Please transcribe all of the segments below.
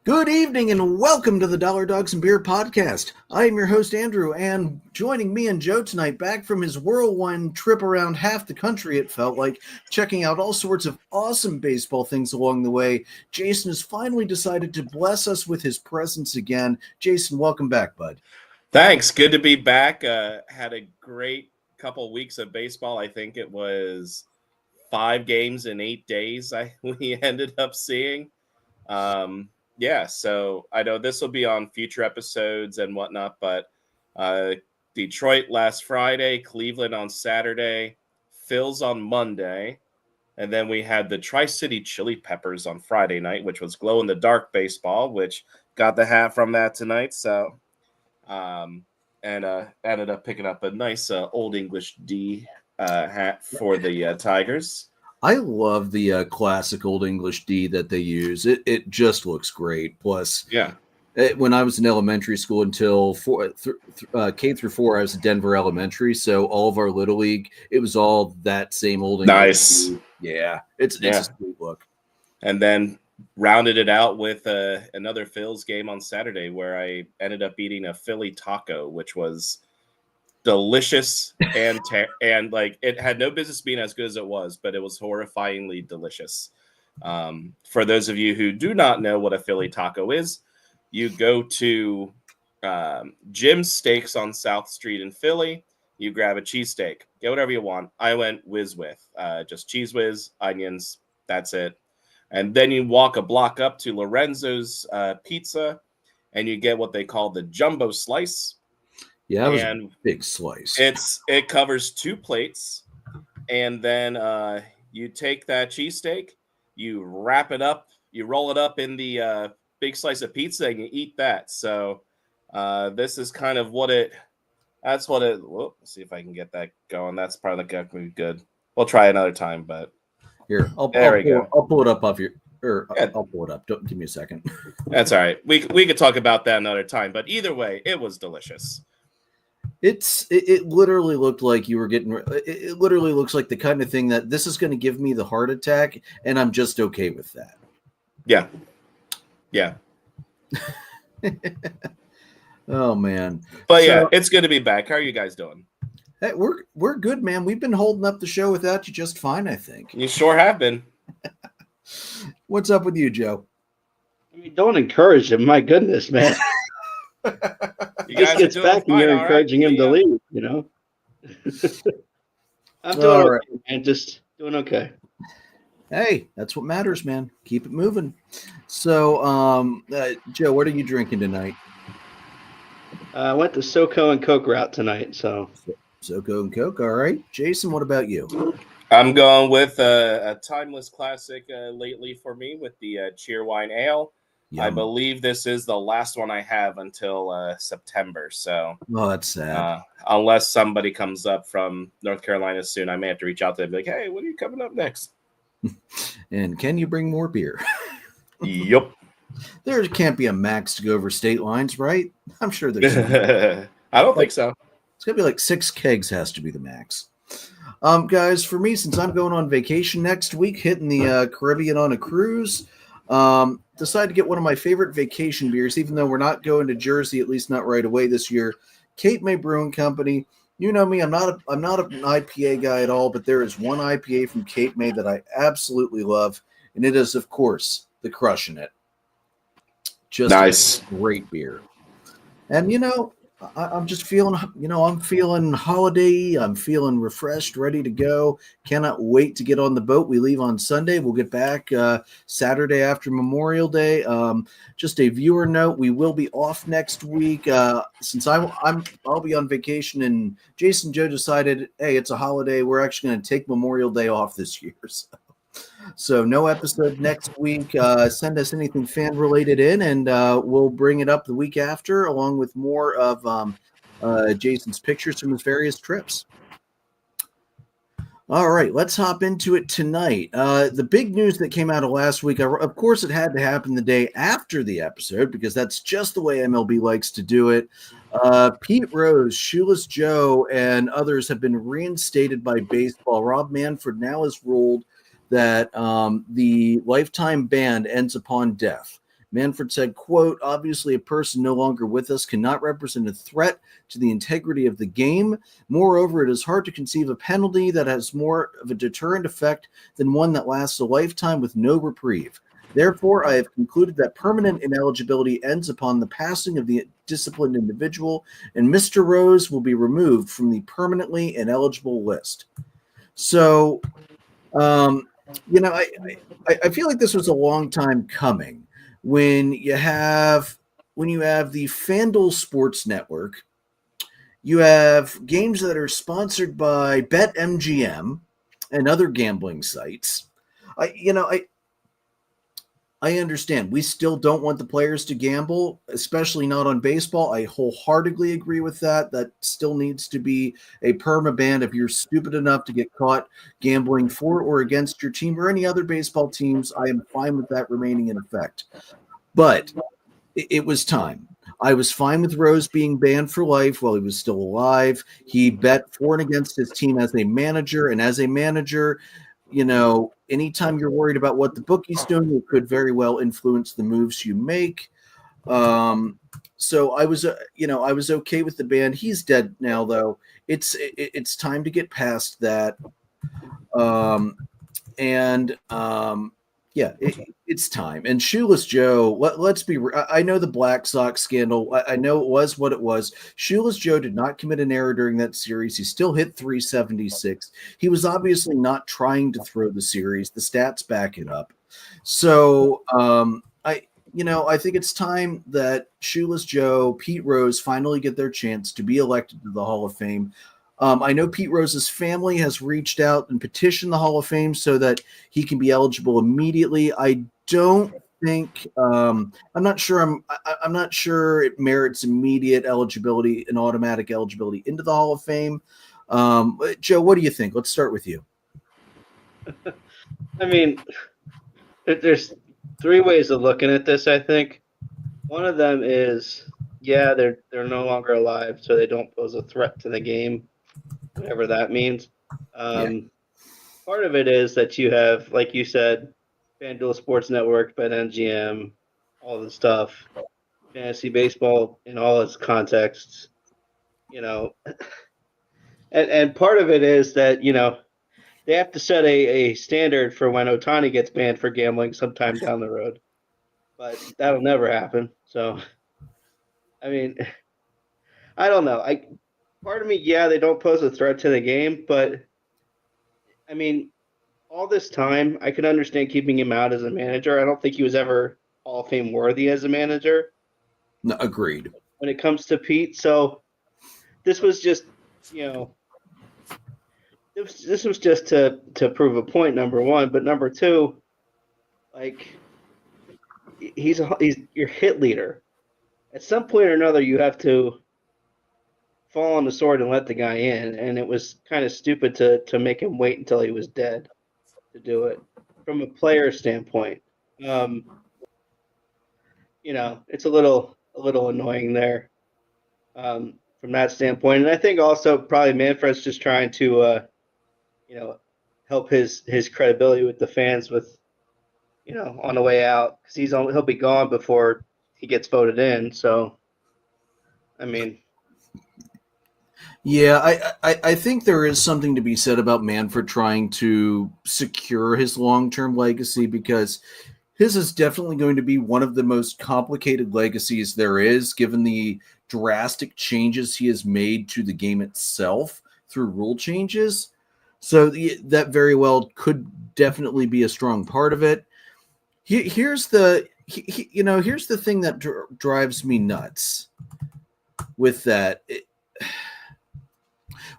Good evening and welcome to the Dollar Dogs and Beer podcast. I am your host, Andrew, and joining me and Joe tonight, back from his whirlwind trip around half the country, it felt like, checking out all sorts of awesome baseball things along the way, Jason has finally decided to bless us with his presence again. Jason, welcome back, bud. Thanks. Good to be back. Had a great couple weeks of baseball. I think it was 5 games in 8 days we ended up seeing. So I know this will be on future episodes and whatnot, but Detroit last Friday, Cleveland on Saturday, Phil's on Monday, and then we had the Tri-City Chili Peppers on Friday night, which was glow-in-the-dark baseball, which got the hat from that tonight. So ended up picking up a nice Old English D hat for the Tigers. I love the classic Old English D that they use. It just looks great. Plus, when I was in elementary school until K through 4, I was at Denver Elementary. So all of our Little League, it was all that same Old English. Nice. D. Yeah, it's a sweet look. And then rounded it out with another Phil's game on Saturday where I ended up eating a Philly taco, which was delicious and like it had no business being as good as it was, but it was horrifyingly delicious. For those of you who do not know what a Philly taco is, you go to Jim's Steaks on South Street in Philly. You grab a cheesesteak, get whatever you want. I went whiz with just cheese whiz, onions, that's it. And then you walk a block up to Lorenzo's Pizza, and you get what they call the jumbo slice. Yeah, it was a big slice. It covers 2 plates, and then you take that cheesesteak, you wrap it up, you roll it up in the big slice of pizza, and you eat that. So this is kind of let's see if I can get that going. That's probably going to be good. We'll try another time, but here, I'll pull it up off your. I'll pull it up. Don't give me a second. That's all right. We could talk about that another time. But either way, it was delicious. It literally looked like you were getting. It literally looks like the kind of thing that this is going to give me the heart attack, and I'm just okay with that. Yeah. Oh man. But it's good to be back. How are you guys doing? Hey, we're good, man. We've been holding up the show without you just fine, I think. You sure have been. What's up with you, Joe? I mean, don't encourage him. My goodness, man. You guys gets back and you're encouraging him to leave, you know? I'm doing okay, man. Just doing okay. Hey, that's what matters, man. Keep it moving. So, Joe, what are you drinking tonight? I went the SoCo and Coke route tonight, so. SoCo and Coke, all right. Jason, what about you? I'm going with a timeless classic lately for me with the Cheerwine Ale. Yum. I believe this is the last one I have until September. So, that's sad. Unless somebody comes up from North Carolina soon, I may have to reach out to them and be like, hey, what are you coming up next? And can you bring more beer? Yep. There can't be a max to go over state lines, right? I'm sure there's. I don't think so. It's going to be like 6 kegs has to be the max. Guys, for me, since I'm going on vacation next week, hitting the Caribbean on a cruise, decided to get one of my favorite vacation beers, even though we're not going to Jersey, at least not right away this year. Cape May Brewing Company. You know me, I'm not an IPA guy at all, but there is one IPA from Cape May that I absolutely love, and it is, of course, the Crushing It. Just nice. Great beer. And, I'm just feeling, I'm feeling holiday. I'm feeling refreshed, ready to go. Cannot wait to get on the boat. We leave on Sunday. We'll get back Saturday after Memorial Day. Just a viewer note: we will be off next week since I'll be on vacation. And Jason Joe decided, hey, it's a holiday. We're actually going to take Memorial Day off this year. So no episode next week. Send us anything fan related in, and we'll bring it up the week after, along with more of Jason's pictures from his various trips. All right, let's hop into it tonight. The big news that came out of last week, of course, it had to happen the day after the episode because that's just the way MLB likes to do it. Pete Rose, Shoeless Joe, and others have been reinstated by baseball. Rob Manfred now has ruled that the lifetime ban ends upon death. Manfred said, quote, obviously a person no longer with us cannot represent a threat to the integrity of the game. Moreover, it is hard to conceive a penalty that has more of a deterrent effect than one that lasts a lifetime with no reprieve. Therefore, I have concluded that permanent ineligibility ends upon the passing of the disciplined individual, and Mr. Rose will be removed from the permanently ineligible list. So, I feel like this was a long time coming. When you have the FanDuel Sports Network, you have games that are sponsored by BetMGM and other gambling sites. I understand. We still don't want the players to gamble, especially not on baseball. I wholeheartedly agree with that. That still needs to be a perma ban if you're stupid enough to get caught gambling for or against your team or any other baseball teams. I am fine with that remaining in effect. But it was time. I was fine with Rose being banned for life while he was still alive. He bet for and against his team as a manager, and as a manager, anytime you're worried about what the bookie's doing, it could very well influence the moves you make. So I was okay with the ban. He's dead now, though. It's time to get past that. It's time. And Shoeless Joe, let's be. I know the Black Sox scandal. I know it was what it was. Shoeless Joe did not commit an error during that series. He still hit 376. He was obviously not trying to throw the series. The stats back it up. So I think it's time that Shoeless Joe, Pete Rose finally get their chance to be elected to the Hall of Fame. I know Pete Rose's family has reached out and petitioned the Hall of Fame so that he can be eligible immediately. I don't think I'm not sure it merits immediate eligibility and automatic eligibility into the Hall of Fame. Joe, what do you think? Let's start with you. I mean, there's three ways of looking at this, I think. One of them is, they're no longer alive, so they don't pose a threat to the game, whatever that means. Part of it is that you have, like you said, FanDuel Sports Network, BetMGM, all the stuff, fantasy baseball in all its contexts, and part of it is that, they have to set a standard for when Ohtani gets banned for gambling sometime down the road, but that'll never happen. So, I mean, I don't know. Part of me, they don't pose a threat to the game, but I mean, all this time, I could understand keeping him out as a manager. I don't think he was ever Hall of Fame worthy as a manager. No, agreed. When it comes to Pete, so this was just, this was just to prove a point. Number one, but number two, like he's your hit leader. At some point or another, you have to fall on the sword and let the guy in, and it was kind of stupid to make him wait until he was dead to do it. From a player standpoint, it's a little annoying there from that standpoint. And I think also probably Manfred's just trying to help his credibility with the fans with on the way out, because he'll be gone before he gets voted in. So, I mean. Yeah, I think there is something to be said about Manfred trying to secure his long-term legacy, because his is definitely going to be one of the most complicated legacies there is, given the drastic changes he has made to the game itself through rule changes. So that very well could definitely be a strong part of it. Here's the thing that drives me nuts with that.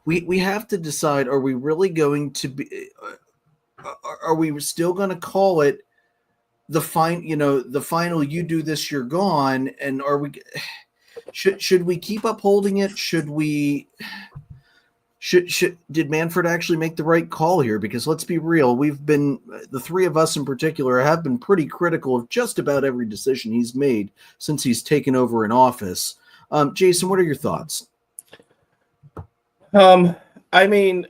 We have to decide, are we really going to be, are we still going to call it the final, you do this, you're gone? And are we, should we keep upholding it? Did Manfred actually make the right call here? Because let's be real, the three of us in particular have been pretty critical of just about every decision he's made since he's taken over in office. Jason, what are your thoughts? I mean,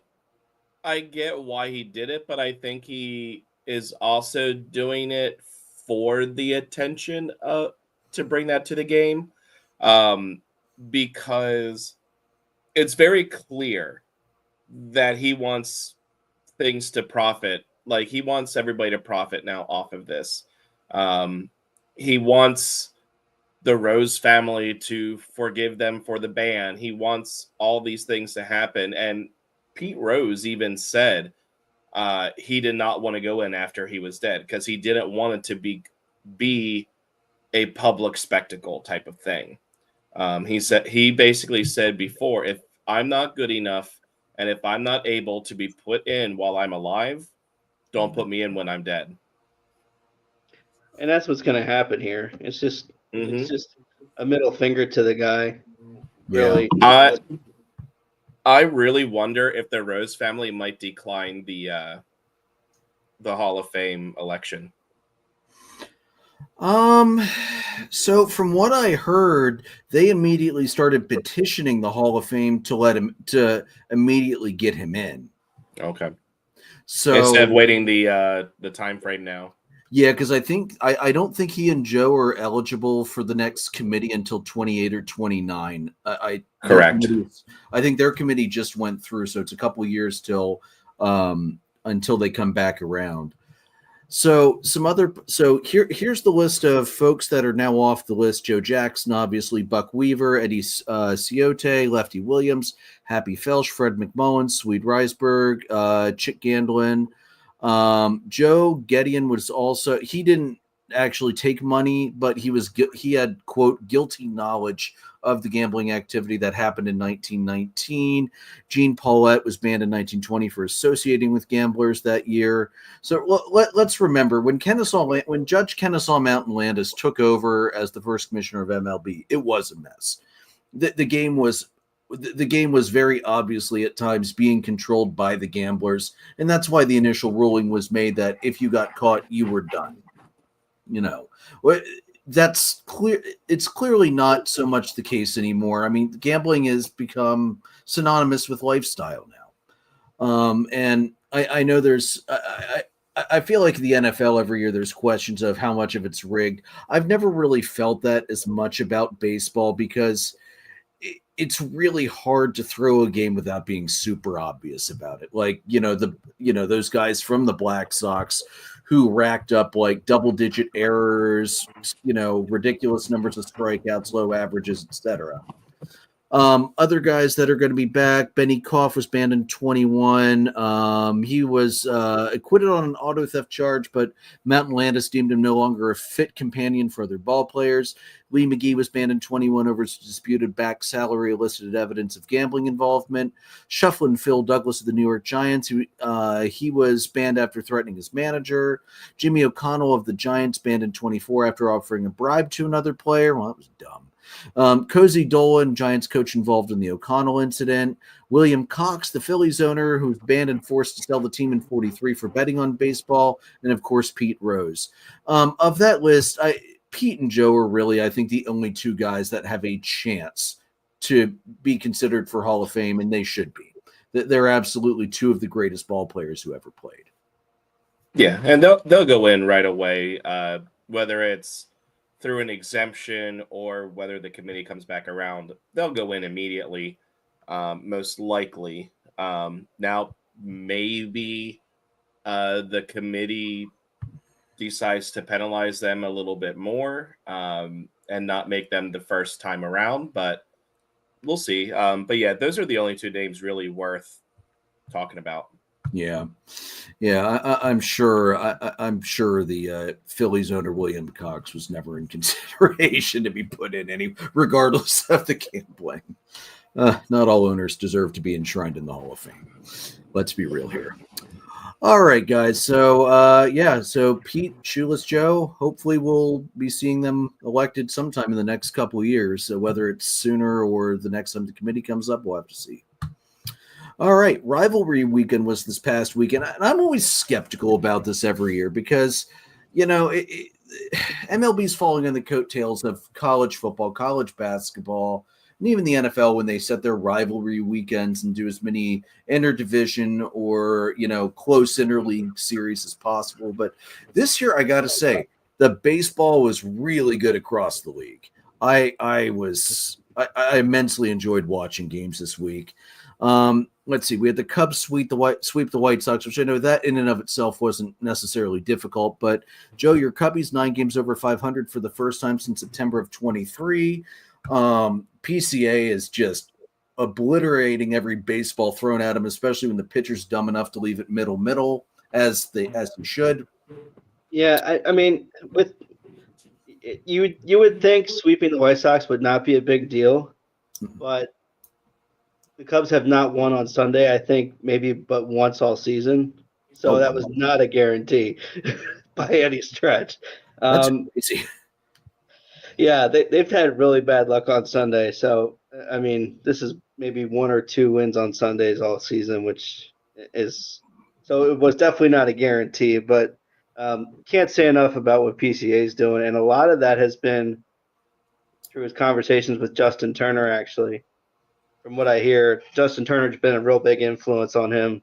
I get why he did it, but I think he is also doing it for the attention to bring that to the game, because it's very clear that he wants things to profit. Like, he wants everybody to profit now off of this. He wants the Rose family to forgive them for the ban. He wants all these things to happen. And Pete Rose even said he did not want to go in after he was dead because he didn't want it to be a public spectacle type of thing. He basically said before, if I'm not good enough and if I'm not able to be put in while I'm alive, don't put me in when I'm dead. And that's what's going to happen here. It's just a middle finger to the guy. Really. I really wonder if the Rose family might decline the Hall of Fame election. So from what I heard, they immediately started petitioning the Hall of Fame to immediately get him in. Okay. So instead of waiting the time frame now. Yeah, because I don't think he and Joe are eligible for the next committee until 28 or 29. Correct. I think their committee just went through, so it's a couple years till until they come back around. So here's the list of folks that are now off the list: Joe Jackson, obviously, Buck Weaver, Eddie Ciote, Lefty Williams, Happy Felsch, Fred McMullen, Swede Reisberg, Chick Gandolin. Joe Gedeon was also, he didn't actually take money, but he had, quote, guilty knowledge of the gambling activity that happened in 1919. Gene Paulette was banned in 1920 for associating with gamblers that year. So let's remember, when Judge Kennesaw Mountain Landis took over as the first commissioner of MLB, it was a mess. The game was very obviously at times being controlled by the gamblers, and that's why the initial ruling was made that if you got caught, you were done. That's clear. It's clearly not so much the case anymore. I mean, gambling has become synonymous with lifestyle now. And I know I feel like the NFL every year there's questions of how much of it's rigged. I've never really felt that as much about baseball because it's really hard to throw a game without being super obvious about it. Like, those guys from the Black Sox who racked up like double-digit errors, ridiculous numbers of strikeouts, low averages, etc. Other guys that are going to be back, Benny Koff was banned in 21. He was acquitted on an auto theft charge, but Mountain Landis deemed him no longer a fit companion for other ball players. Lee McGee was banned in 21 over his disputed back salary elicited evidence of gambling involvement. Shufflin Phil Douglas of the New York Giants, he was banned after threatening his manager. Jimmy O'Connell of the Giants banned in 24 after offering a bribe to another player. Well, that was dumb. Cozy Dolan, Giants coach involved in the O'Connell incident. William Cox, the Phillies owner, who was banned and forced to sell the team in 43 for betting on baseball. And, of course, Pete Rose. Of that list, Pete and Joe are really, I think, the only two guys that have a chance to be considered for Hall of Fame, and they should be. They're absolutely two of the greatest ball players who ever played. Yeah, and they'll go in right away, whether it's through an exemption or whether the committee comes back around. They'll go in immediately, most likely. Now, maybe the committee decides to penalize them a little bit more and not make them the first time around, but we'll see. But yeah, those are the only two names really worth talking about. Yeah, I'm sure. I'm sure the Phillies owner William Cox was never in consideration to be put in regardless of the gambling. Not all owners deserve to be enshrined in the Hall of Fame. Let's be real here. All right, guys. So Pete, Shoeless Joe, hopefully we'll be seeing them elected sometime in the next couple of years. So whether it's sooner or the next time the committee comes up, we'll have to see. All right, Rivalry Weekend was this past weekend, and I'm always skeptical about this every year because, MLB's falling on the coattails of college football, college basketball, and even the NFL when they set their rivalry weekends and do as many interdivision or, close interleague series as possible. But this year, I got to say, the baseball was really good across the league. I immensely enjoyed watching games this week. Let's see. We had the Cubs sweep the White Sox, which I know that in and of itself wasn't necessarily difficult. But Joe, your Cubbies 9 games over 500 for the first time since September of 23. PCA is just obliterating every baseball thrown at him, especially when the pitcher's dumb enough to leave it middle, as they should. Yeah, I mean, with you would think sweeping the White Sox would not be a big deal, but the Cubs have not won on Sunday, I think maybe but once all season. So that was not a guarantee by any stretch. That's crazy. Yeah, they've had really bad luck on Sunday. So, I mean, this is maybe 1 or 2 wins on Sundays all season, which is – so it was definitely not a guarantee. But can't say enough about what PCA is doing. And a lot of that has been through his conversations with Justin Turner, actually. From what I hear, Justin Turner's been a real big influence on him.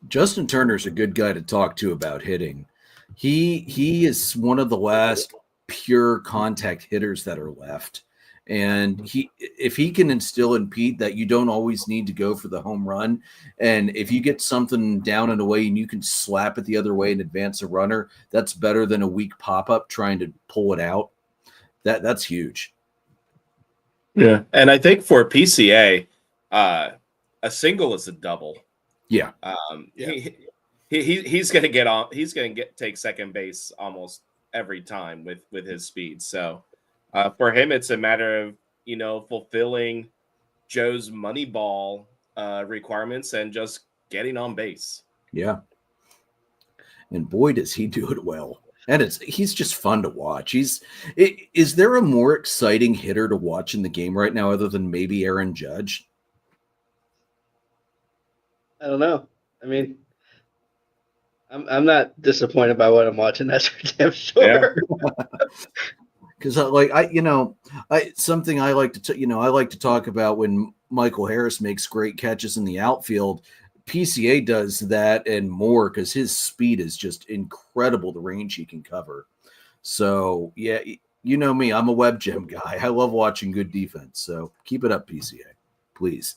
Justin Turner's a good guy to talk to about hitting. He is one of the last pure contact hitters that are left. And if he can instill in Pete that you don't always need to go for the home run, and if you get something down and away and you can slap it the other way and advance a runner, that's better than a weak pop-up trying to pull it out. That's huge. Yeah, and I think for PCA, a single is a double. Yeah. He's going to get on. He's going to take second base almost every time with his speed. So for him, it's a matter of fulfilling Joe's money ball requirements and just getting on base. Yeah. And boy, does he do it well. And he's just fun to watch. Is there a more exciting hitter to watch in the game right now other than maybe Aaron Judge? I don't know. I mean, I'm not disappointed by what I'm watching. That's for damn sure. Because something I like to talk about when Michael Harris makes great catches in the outfield. PCA does that and more because his speed is just incredible, the range he can cover. So, yeah, you know me. I'm a web gem guy. I love watching good defense. So keep it up, PCA, please.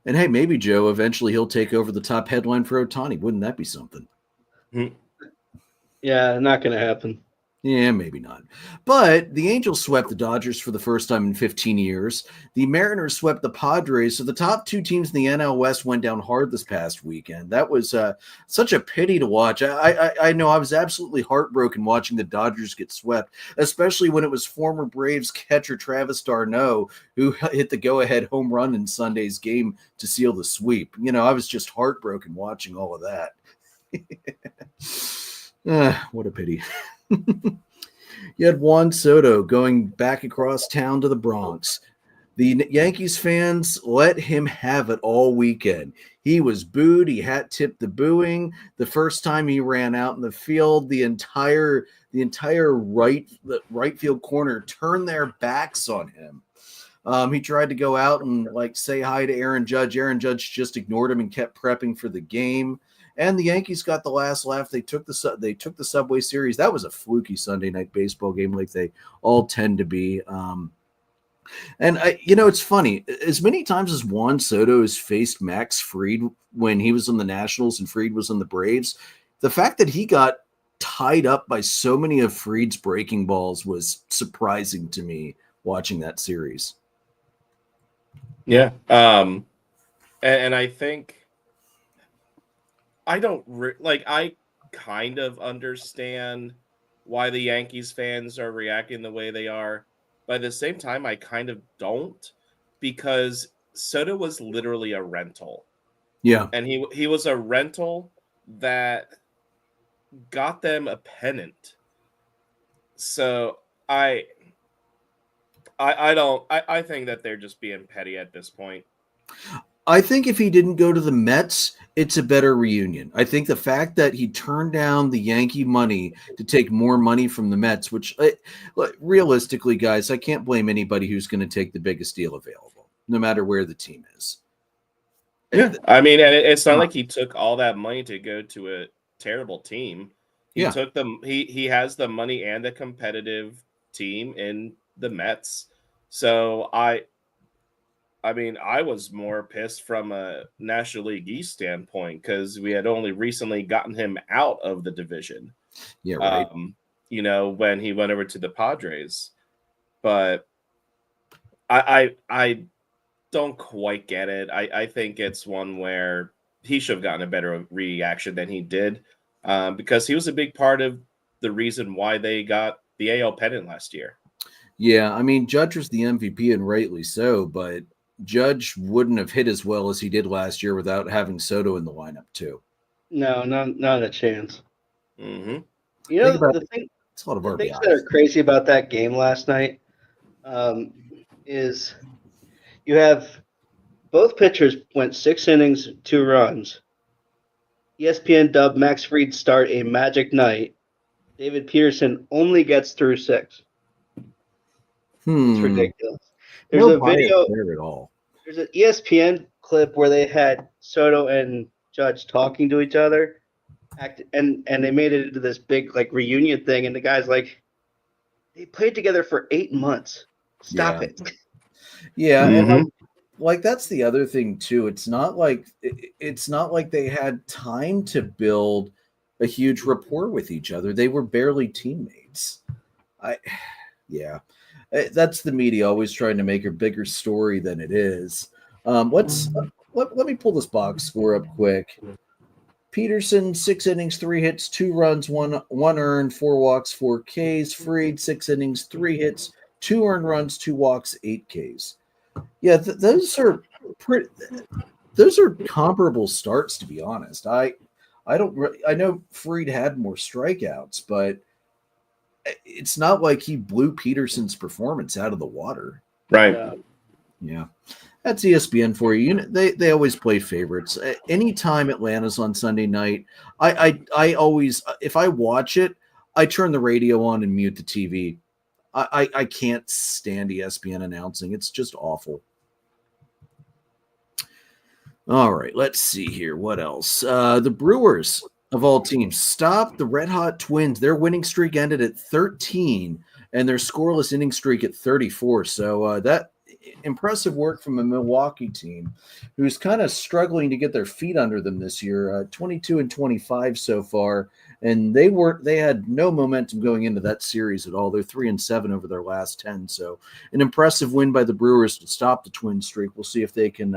And, hey, maybe, Joe, eventually he'll take over the top headline for Ohtani. Wouldn't that be something? Yeah, not going to happen. Yeah, maybe not. But the Angels swept the Dodgers for the first time in 15 years. The Mariners swept the Padres. So the top 2 teams in the NL West went down hard this past weekend. That was such a pity to watch. I know I was absolutely heartbroken watching the Dodgers get swept, especially when it was former Braves catcher Travis d'Arnaud who hit the go-ahead home run in Sunday's game to seal the sweep. I was just heartbroken watching all of that. What a pity. You had Juan Soto going back across town to the Bronx. The Yankees fans let him have it all weekend. He was booed. He hat-tipped the booing. The first time he ran out in the field, the entire right field corner turned their backs on him. He tried to go out and say hi to Aaron Judge. Aaron Judge just ignored him and kept prepping for the game. And the Yankees got the last laugh. They took the Subway Series. That was a fluky Sunday night baseball game, like they all tend to be. And it's funny. As many times as Juan Soto has faced Max Fried when he was in the Nationals and Fried was in the Braves, the fact that he got tied up by so many of Fried's breaking balls was surprising to me watching that series. Yeah, and I think. I don't I kind of understand why the Yankees fans are reacting the way they are, but at the same time, I kind of don't, because Soto was literally a rental. Yeah, and he was a rental that got them a pennant. So I think that they're just being petty at this point. I think if he didn't go to the Mets, it's a better reunion. I think the fact that he turned down the Yankee money to take more money from the Mets, which realistically, guys, I can't blame anybody who's going to take the biggest deal available, no matter where the team is. Yeah, I mean, and it's not like he took all that money to go to a terrible team. Yeah. took them. He has the money and the competitive team in the Mets. So I mean, I was more pissed from a National League East standpoint because we had only recently gotten him out of the division. Yeah, right. When he went over to the Padres. But I don't quite get it. I think it's one where he should have gotten a better reaction than he did, because he was a big part of the reason why they got the AL pennant last year. Yeah, I mean, Judge was the MVP and rightly so, but Judge wouldn't have hit as well as he did last year without having Soto in the lineup too. No, not a chance. Mm-hmm. You know, Think about it's a lot of the things that are RBIs. crazy about that game last night is you have both pitchers went 6 innings, 2 runs. ESPN dubbed Max Fried start a magic night. David Peterson only gets through 6. It's ridiculous. There's No a bias video. there at all. There's an ESPN clip where they had Soto and Judge talking to each other, and they made it into this big like reunion thing. And the guy's like, they played together for 8 months. Stop it. Yeah, and Mm-hmm. like that's the other thing too. It's not like they had time to build a huge rapport with each other. They were barely teammates. That's the media always trying to make a bigger let me pull this box score up quick. Peterson, 6 innings, 3 hits, 2 runs, one earned, 4 walks, 4 Ks. Fried, 6 innings, 3 hits, 2 earned runs, 2 walks, 8 Ks. Yeah, those are comparable starts, to be honest. I know Fried had more strikeouts, but it's not like he blew Peterson's performance out of the water. Right. Yeah. That's ESPN for you. They always play favorites. Anytime Atlanta's on Sunday night, I always, if I watch it, I turn the radio on and mute the TV. I can't stand ESPN announcing. It's just awful. All right, let's see here. What else? The Brewers, of all teams, stopped the Red Hot Twins. Their winning streak ended at 13, and their scoreless inning streak at 34. So that impressive work from a Milwaukee team who's kind of struggling to get their feet under them this year. 22-25 so far, and they had no momentum going into that series at all. They're 3-7 over their last 10. So an impressive win by the Brewers to stop the Twin streak. We'll see if they can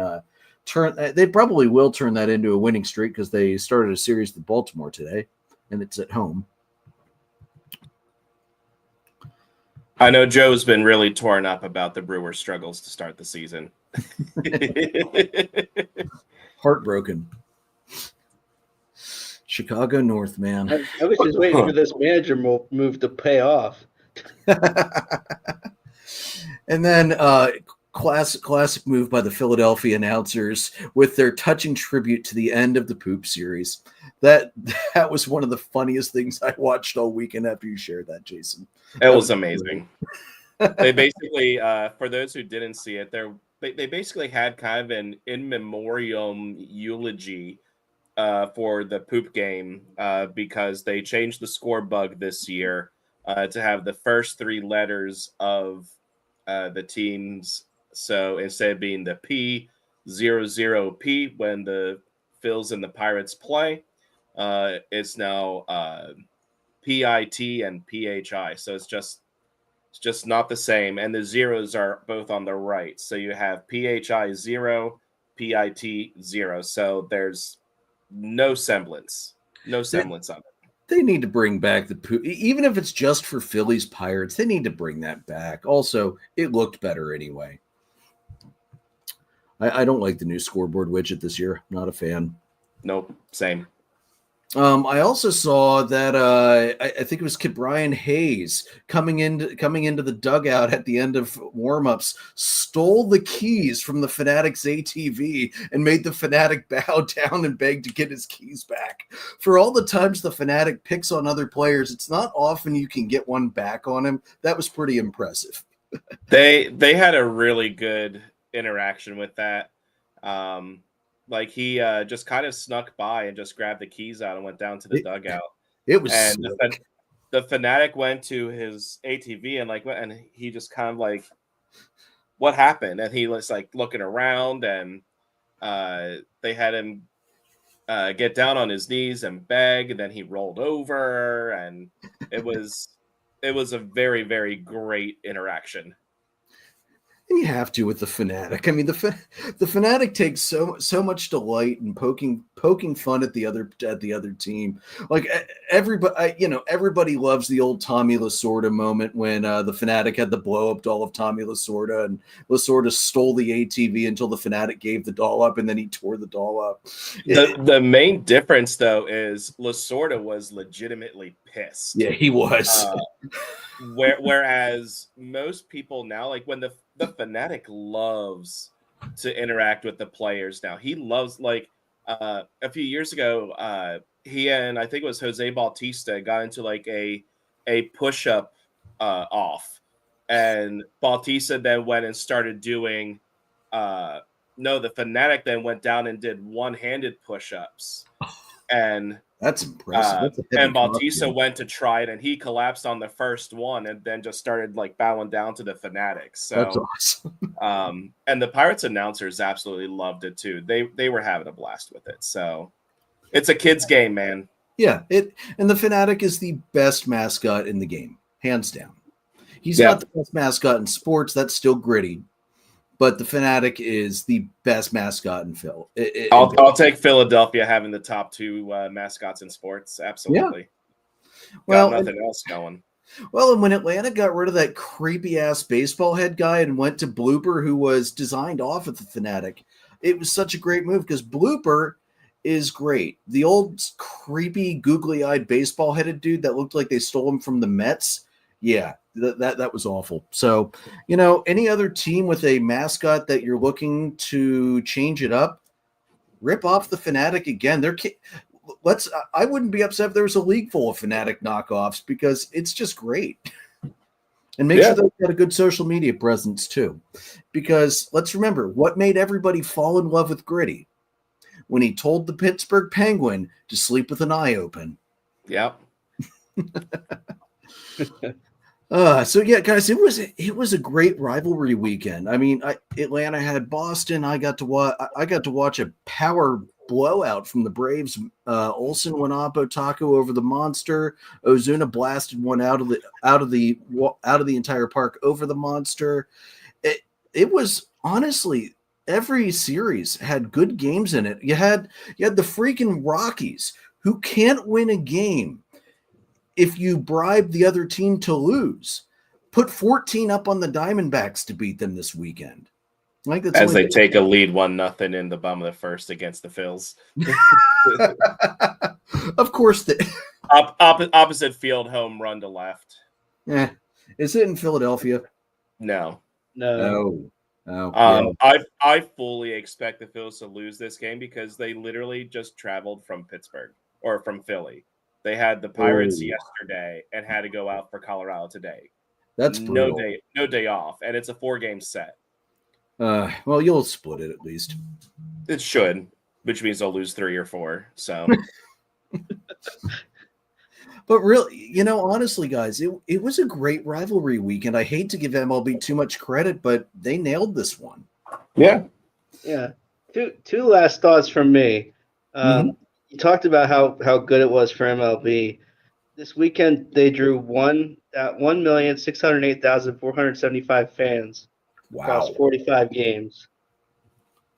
they probably will turn that into a winning streak because they started a series with Baltimore today, and it's at home. I know Joe's been really torn up about the Brewers' struggles to start the season. Heartbroken. Chicago North, man. I was just waiting for this manager move to pay off. And then classic move by the Philadelphia announcers with their touching tribute to the end of the poop series. That was one of the funniest things I watched all weekend after you shared that, Jason. It was amazing. They basically, for those who didn't see it, they basically had kind of an in memoriam eulogy for the poop game because they changed the score bug this year to have the first 3 letters of the teams. So instead of being the P00P when the Phils and the Pirates play, it's now PIT and PHI. So it's just not the same. And the zeros are both on the right. So you have PHI 0, PIT 0. So there's no semblance of it. They need to bring back the poop, even if it's just for Phillies Pirates. They need to bring that back. Also, it looked better anyway. I don't like the new scoreboard widget this year. Not a fan. Nope, same. I also saw that I think it was Brian Hayes coming into the dugout at the end of warmups, stole the keys from the Fanatics ATV and made the Fanatic bow down and beg to get his keys back. For all the times the Fanatic picks on other players, it's not often you can get one back on him. That was pretty impressive. They had a really good interaction with that. Like he just kind of snuck by and just grabbed the keys out and went down to the dugout. It was And slick. the Fanatic went to his ATV and he just kind of like, what happened? And he was like looking around, and they had him get down on his knees and beg, and then he rolled over, and it was a very, very great interaction. And you have to with the Fanatic. I mean, the Fanatic takes so much delight in poking fun at the other team. Like everybody, everybody loves the old Tommy Lasorda moment when the Fanatic had the blow up doll of Tommy Lasorda, and Lasorda stole the ATV until the Fanatic gave the doll up, and then he tore the doll up. The main difference, though, is Lasorda was legitimately pissed. Yeah, he was. Whereas most people now, like when the Fanatic loves to interact with the players now. He loves, like a few years ago, he and I think it was Jose Bautista got into like a push-up off. And Bautista then went and started doing the Fanatic then went down and did one-handed push-ups. And that's impressive. And Bautista went to try it, and he collapsed on the first one, and then just started like bowing down to the Fanatics. So that's awesome. And the Pirates announcers absolutely loved it too. They were having a blast with it. So it's a kid's game, man. Yeah, and the Fanatic is the best mascot in the game, hands down. He's not the best mascot in sports. That's still Gritty. But the Fanatic is the best mascot in Phil. I'll take Philadelphia having the top two mascots in sports. Absolutely. Yeah. Well, nothing else going. Well, and when Atlanta got rid of that creepy ass baseball head guy and went to Blooper, who was designed off of the Fanatic, it was such a great move because Blooper is great. The old creepy, googly-eyed baseball headed dude that looked like they stole him from the Mets. Yeah. That was awful. So, any other team with a mascot that you're looking to change it up, rip off the Fanatic again. I wouldn't be upset if there was a league full of Fanatic knockoffs because it's just great. And make sure they've got a good social media presence too. Because let's remember, what made everybody fall in love with Gritty? When he told the Pittsburgh Penguin to sleep with an eye open. Yep. So yeah, guys, it was a great rivalry weekend. I mean, Atlanta had Boston. I got to watch a power blowout from the Braves. Olsen went up Otaku over the Monster. Ozuna blasted one out of the entire park over the Monster. It was honestly, every series had good games in it. You had the freaking Rockies, who can't win a game if you bribe the other team to lose. Put 14 up on the Diamondbacks to beat them this weekend. Like that's as they take a lead 1-0 in the bottom of the first against the Phils. Of course, opposite field home run to left. Yeah, is it in Philadelphia? No. Yeah. I fully expect the Phils to lose this game because they literally just traveled from Pittsburgh or from Philly. They had the Pirates yesterday and had to go out for Colorado today. That's brutal. No day off, and it's a 4-game set. Well, you'll split it at least. It should, which means they'll lose 3 or 4. So, but really, honestly, guys, it was a great rivalry weekend. I hate to give MLB too much credit, but they nailed this one. Yeah. Two last thoughts from me. You talked about how good it was for MLB. This weekend, they drew 1,608,475 fans across 45 games.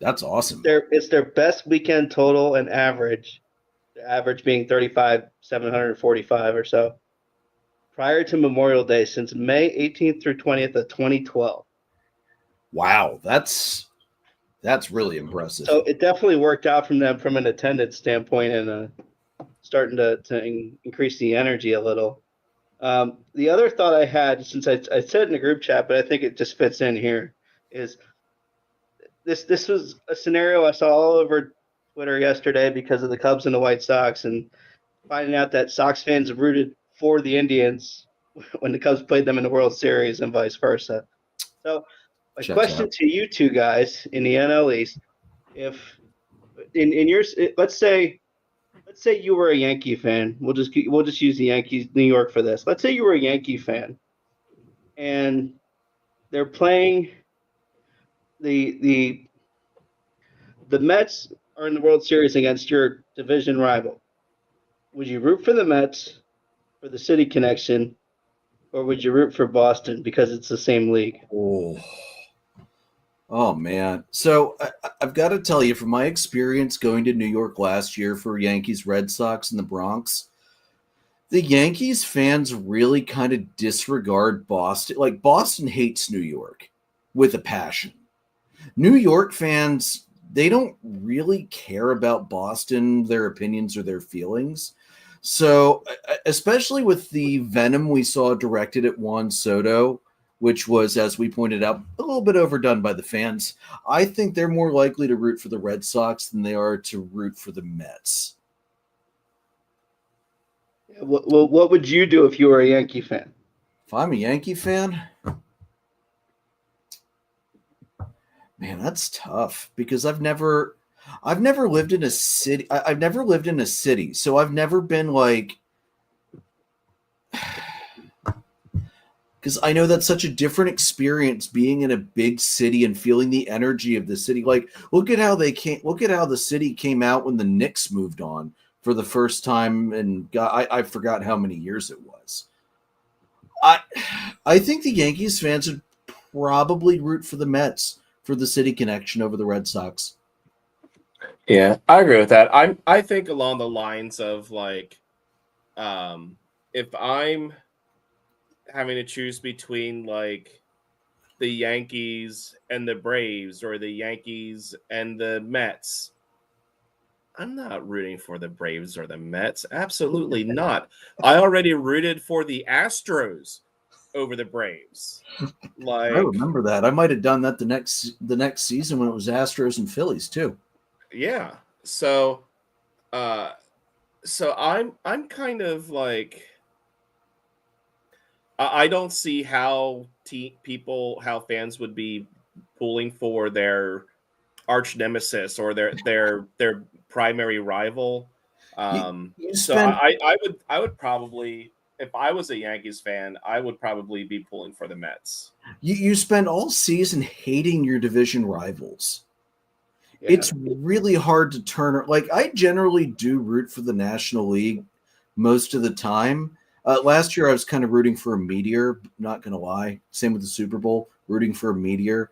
That's awesome. It's their best weekend total and average, the average being 35,745 or so, prior to Memorial Day since May 18th through 20th of 2012. Wow, that's really impressive. So it definitely worked out from them from an attendance standpoint and starting to increase the energy a little. The other thought I had, since I said it in the group chat, but I think it just fits in here, is this was a scenario I saw all over Twitter yesterday because of the Cubs and the White Sox, and finding out that Sox fans rooted for the Indians when the Cubs played them in the World Series and vice versa. So my question to you two guys in the NL East, if in yours, let's say let's say you were a Yankee fan. We'll just use the Yankees, New York, for this. Let's say you were a Yankee fan, and they're playing the Mets are in the World Series against your division rival. Would you root for the Mets for the city connection, or would you root for Boston because it's the same league? Oh man. So I've got to tell you, from my experience going to New York last year for Yankees, Red Sox in the Bronx, the Yankees fans really kind of disregard Boston. Like, Boston hates New York with a passion. New York fans, they don't really care about Boston, their opinions or their feelings. So, especially with the venom we saw directed at Juan Soto, which was, as we pointed out, a little bit overdone by the fans, I think they're more likely to root for the Red Sox than they are to root for the Mets. What would you do if you were a Yankee fan? If I'm a Yankee fan, man, that's tough because I've never lived in a city. I've never lived in a city, so I've never been like, because I know that's such a different experience being in a big city and feeling the energy of the city. Like, look at how the city came out when the Knicks moved on for the first time, and I forgot how many years it was. I think the Yankees fans would probably root for the Mets for the city connection over the Red Sox. Yeah, I agree with that. I think along the lines of like, if I'm having to choose between like the Yankees and the Braves or the Yankees and the Mets, I'm not rooting for the Braves or the Mets. Absolutely not. I already rooted for the Astros over the Braves. Like, I remember that. I might have done that the next season when it was Astros and Phillies too. yeah. So I'm kind of like, I don't see how how fans would be pulling for their arch nemesis or their primary rival. So I would probably, if I was a Yankees fan, I would probably be pulling for the Mets. You spend all season hating your division rivals. Yeah. It's really hard to turn. Like, I generally do root for the National League most of the time. Last year, I was kind of rooting for a meteor. Not gonna lie. Same with the Super Bowl, rooting for a meteor.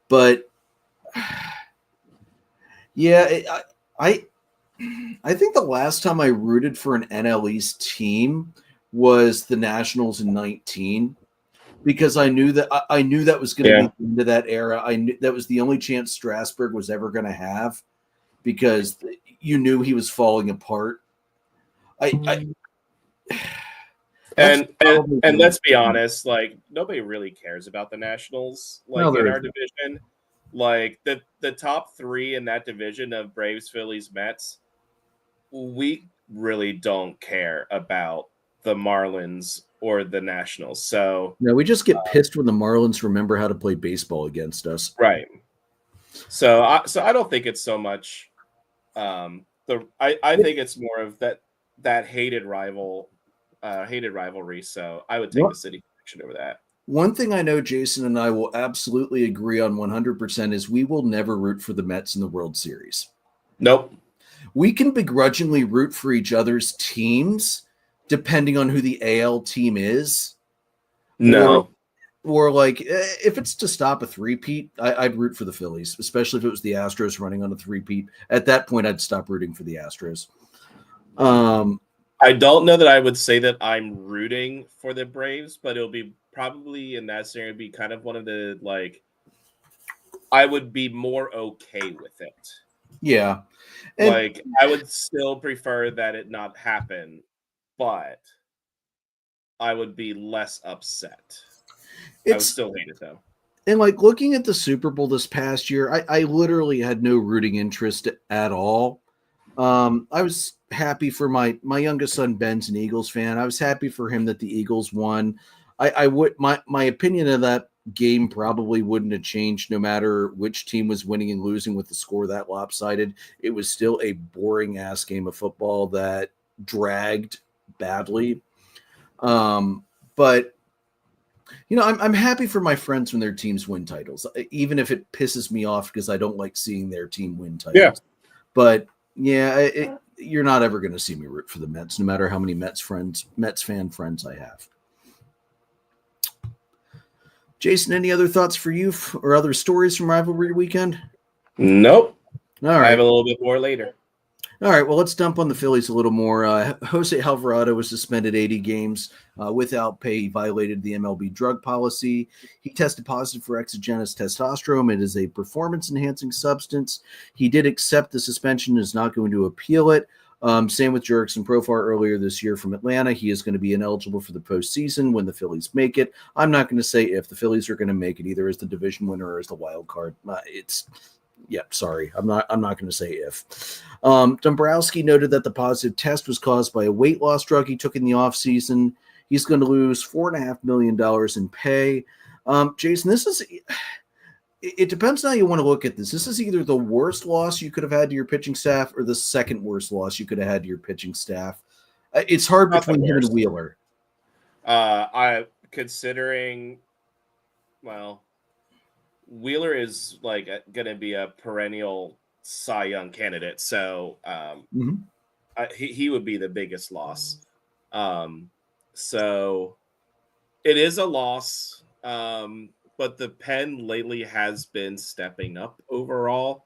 But yeah, I think the last time I rooted for an NL East team was the Nationals in 19, because I knew that was going to be the end of that era. I knew that was the only chance Strasburg was ever going to have, because you knew he was falling apart. And let's be honest, like, nobody really cares about the Nationals. Like, in our division, like the top three in that division of Braves, Phillies, Mets, we really don't care about the Marlins or the Nationals. So no, we just get pissed when the Marlins remember how to play baseball against us. Right. So I don't think it's so much I think it's more of that hated rivalry. So I would take the city connection over that. One thing I know Jason and I will absolutely agree on 100% is we will never root for the Mets in the World Series. Nope. We can begrudgingly root for each other's teams depending on who the AL team is. No. Or like, if it's to stop a three-peat, I'd root for the Phillies, especially if it was the Astros running on a three-peat. At that point, I'd stop rooting for the Astros. I don't know that I would say that I'm rooting for the Braves, but it'll be probably in that scenario be kind of one of the, like, I would be more okay with it. Yeah. And like, I would still prefer that it not happen, but I would be less upset. I would still hate it, though. And like, looking at the Super Bowl this past year, I literally had no rooting interest at all. I was happy for my youngest son, Ben's an Eagles fan. I was happy for him that the Eagles won. My opinion of that game probably wouldn't have changed no matter which team was winning and losing with the score that lopsided. It was still a boring ass game of football that dragged badly. But I'm happy for my friends when their teams win titles, even if it pisses me off because I don't like seeing their team win titles. Yeah. But yeah, you're not ever going to see me root for the Mets, no matter how many Mets fan friends I have. Jason, any other thoughts for you or other stories from Rivalry Weekend? Nope. All right. I have a little bit more later. All right, well, let's dump on the Phillies a little more. Jose Alvarado was suspended 80 games without pay. He violated the MLB drug policy. He tested positive for exogenous testosterone. It is a performance-enhancing substance. He did accept the suspension and is not going to appeal it. Same with Jurickson Profar earlier this year from Atlanta. He is going to be ineligible for the postseason when the Phillies make it. I'm not going to say if the Phillies are going to make it, either as the division winner or as the wild card. Sorry. I'm not going to say if. Dombrowski noted that the positive test was caused by a weight loss drug he took in the offseason. He's going to lose $4.5 million in pay. Jason, it depends on how you want to look at this. This is either the worst loss you could have had to your pitching staff or the second worst loss you could have had to your pitching staff. It's hard between him and Wheeler. Wheeler is like going to be a perennial Cy Young candidate, so he would be the biggest loss. So it is a loss, but the pen lately has been stepping up overall.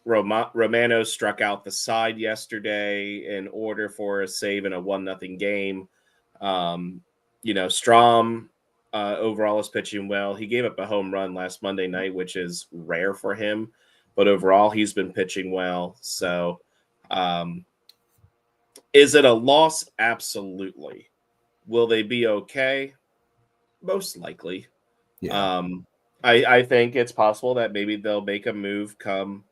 Romano struck out the side yesterday in order for a save in a 1-0 game. Strom overall is pitching well. He gave up a home run last Monday night, which is rare for him, but overall he's been pitching well. So is it a loss? Absolutely. Will they be okay? Most likely. Yeah. I think it's possible that maybe they'll make a move come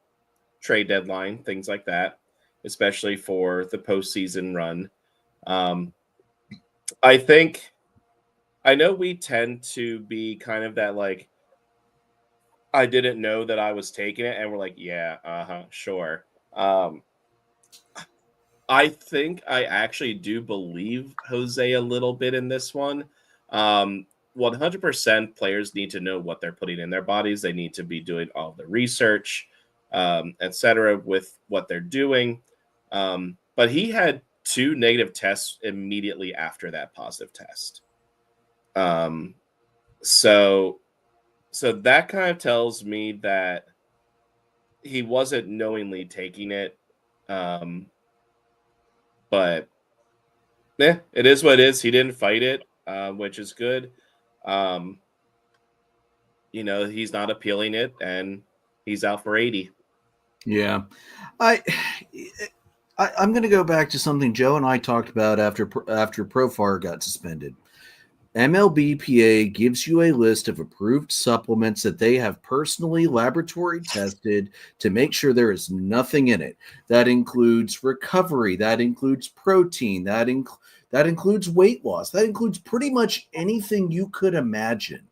trade deadline, things like that, especially for the postseason run. I know we tend to be kind of that, like, I didn't know that I was taking it, and we're like, yeah, sure. I think I actually do believe Jose a little bit in this one. 100% players need to know what they're putting in their bodies. They need to be doing all the research, etc., with what they're doing. But he had 2 negative tests immediately after that positive test. So that kind of tells me that he wasn't knowingly taking it. But it is what it is. He didn't fight it, which is good. He's not appealing it, and he's out for 80. Yeah. I'm going to go back to something Joe and I talked about after Profar got suspended. MLBPA gives you a list of approved supplements that they have personally laboratory tested to make sure there is nothing in it. That includes recovery. That includes protein. That includes weight loss. That includes pretty much anything you could imagine.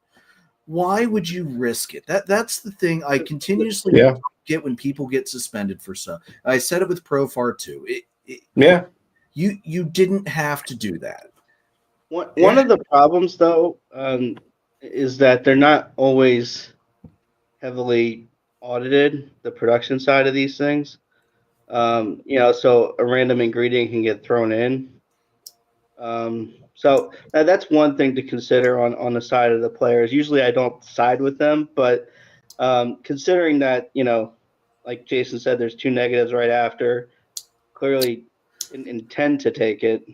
Why would you risk it? That's the thing I continuously get when people get suspended for stuff. I said it with Profar too. You didn't have to do that. One of the problems, though, is that they're not always heavily audited, the production side of these things. So a random ingredient can get thrown in. So that's one thing to consider on the side of the players. Usually I don't side with them, but considering that, like Jason said, there's 2 negatives right after, clearly intend to take it.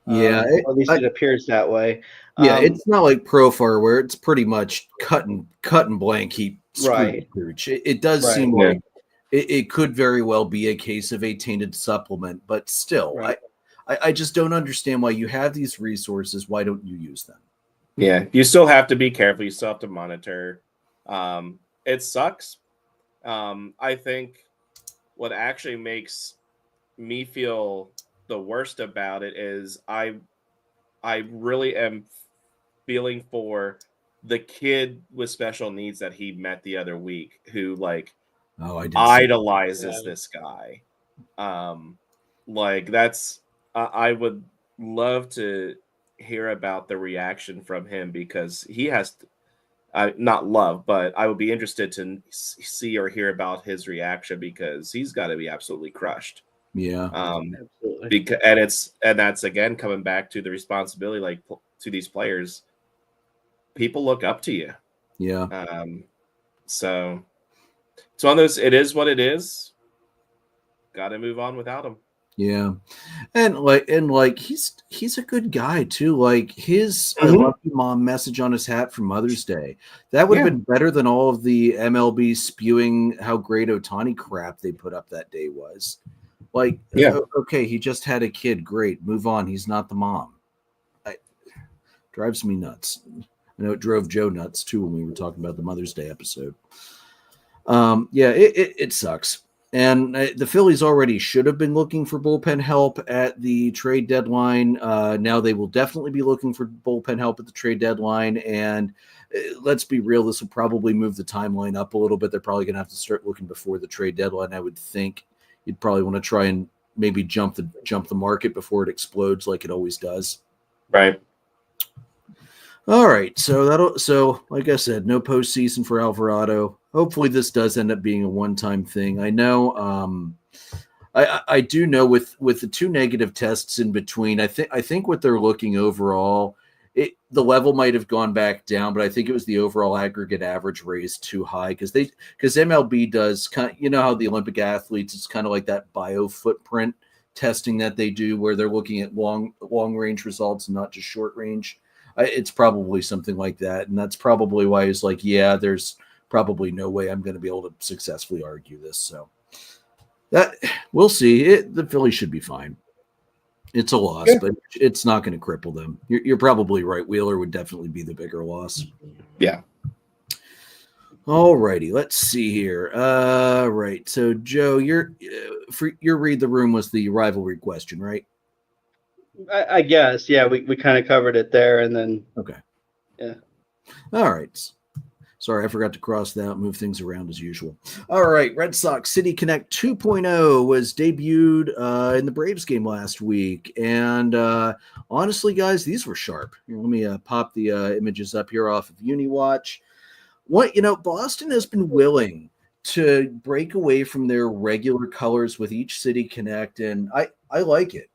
Yeah, at least it appears that way. Yeah, it's not like Profar where it's pretty much cut and blank. He Right. It does seem like it could very well be a case of a tainted supplement, but still, I just don't understand why you have these resources. Why don't you use them? Yeah, you still have to be careful. You still have to monitor. It sucks. I think what actually makes me feel the worst about it is I really am feeling for the kid with special needs that he met the other week, who like I did idolizes this guy. Like that's I would love to hear about the reaction from him, because he has not love, but I would be interested to see or hear about his reaction, because he's got to be absolutely crushed. Yeah. Absolutely. Because that's again coming back to the responsibility, like to these players. People look up to you. Yeah. So it's one of those. It is what it is. Got to move on without him. Yeah. And like he's a good guy too. Like his I love you, Mom message on his hat for Mother's Day. That would have been better than all of the MLB spewing how great Ohtani crap they put up that day was. Like, okay, he just had a kid. Great. Move on. He's not the mom. Drives me nuts. I know it drove Joe nuts too when we were talking about the Mother's Day episode. It sucks. And the Phillies already should have been looking for bullpen help at the trade deadline. Now they will definitely be looking for bullpen help at the trade deadline. And let's be real, this will probably move the timeline up a little bit. They're probably going to have to start looking before the trade deadline. I would think you'd probably want to try and maybe jump the market before it explodes like it always does. Right. All right. So like I said, no postseason for Alvarado. Hopefully this does end up being a one-time thing. I know I do know with the two negative tests in between, I think what they're looking overall, the level might have gone back down, but I think it was the overall aggregate average raised too high because MLB does kind of, you know how the Olympic athletes, it's kind of like that bio footprint testing that they do where they're looking at long range results and not just short range. It's probably something like that, and that's probably why he's like, yeah, there's probably no way I'm going to be able to successfully argue this. So that we'll see. The Phillies should be fine. It's a loss, but it's not going to cripple them. You're probably right. Wheeler would definitely be the bigger loss. Yeah. All righty. Let's see here. Right. So Joe, your read the room was the rivalry question, right? I guess. Yeah, we kind of covered it there, and then okay. Yeah. All right. Sorry, I forgot to cross that out, move things around as usual. All right, Red Sox City Connect 2.0 was debuted in the Braves game last week. And honestly, guys, these were sharp. Here, let me pop the images up here off of UniWatch. Boston has been willing to break away from their regular colors with each City Connect, and I like it.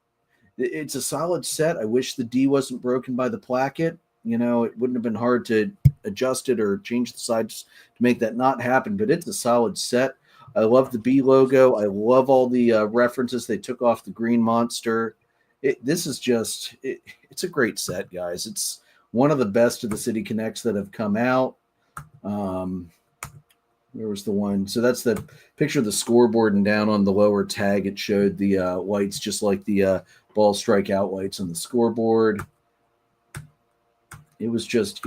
It's a solid set. I wish the D wasn't broken by the placket. It wouldn't have been hard to adjust it or change the sides to make that not happen, but it's a solid set. I love the B logo. I love all the references they took off the green monster. It's a great set, guys. It's one of the best of the City Connects that have come out. Where was the one? So that's the picture of the scoreboard, and down on the lower tag, it showed the lights just like the ball strikeout lights on the scoreboard. It was just,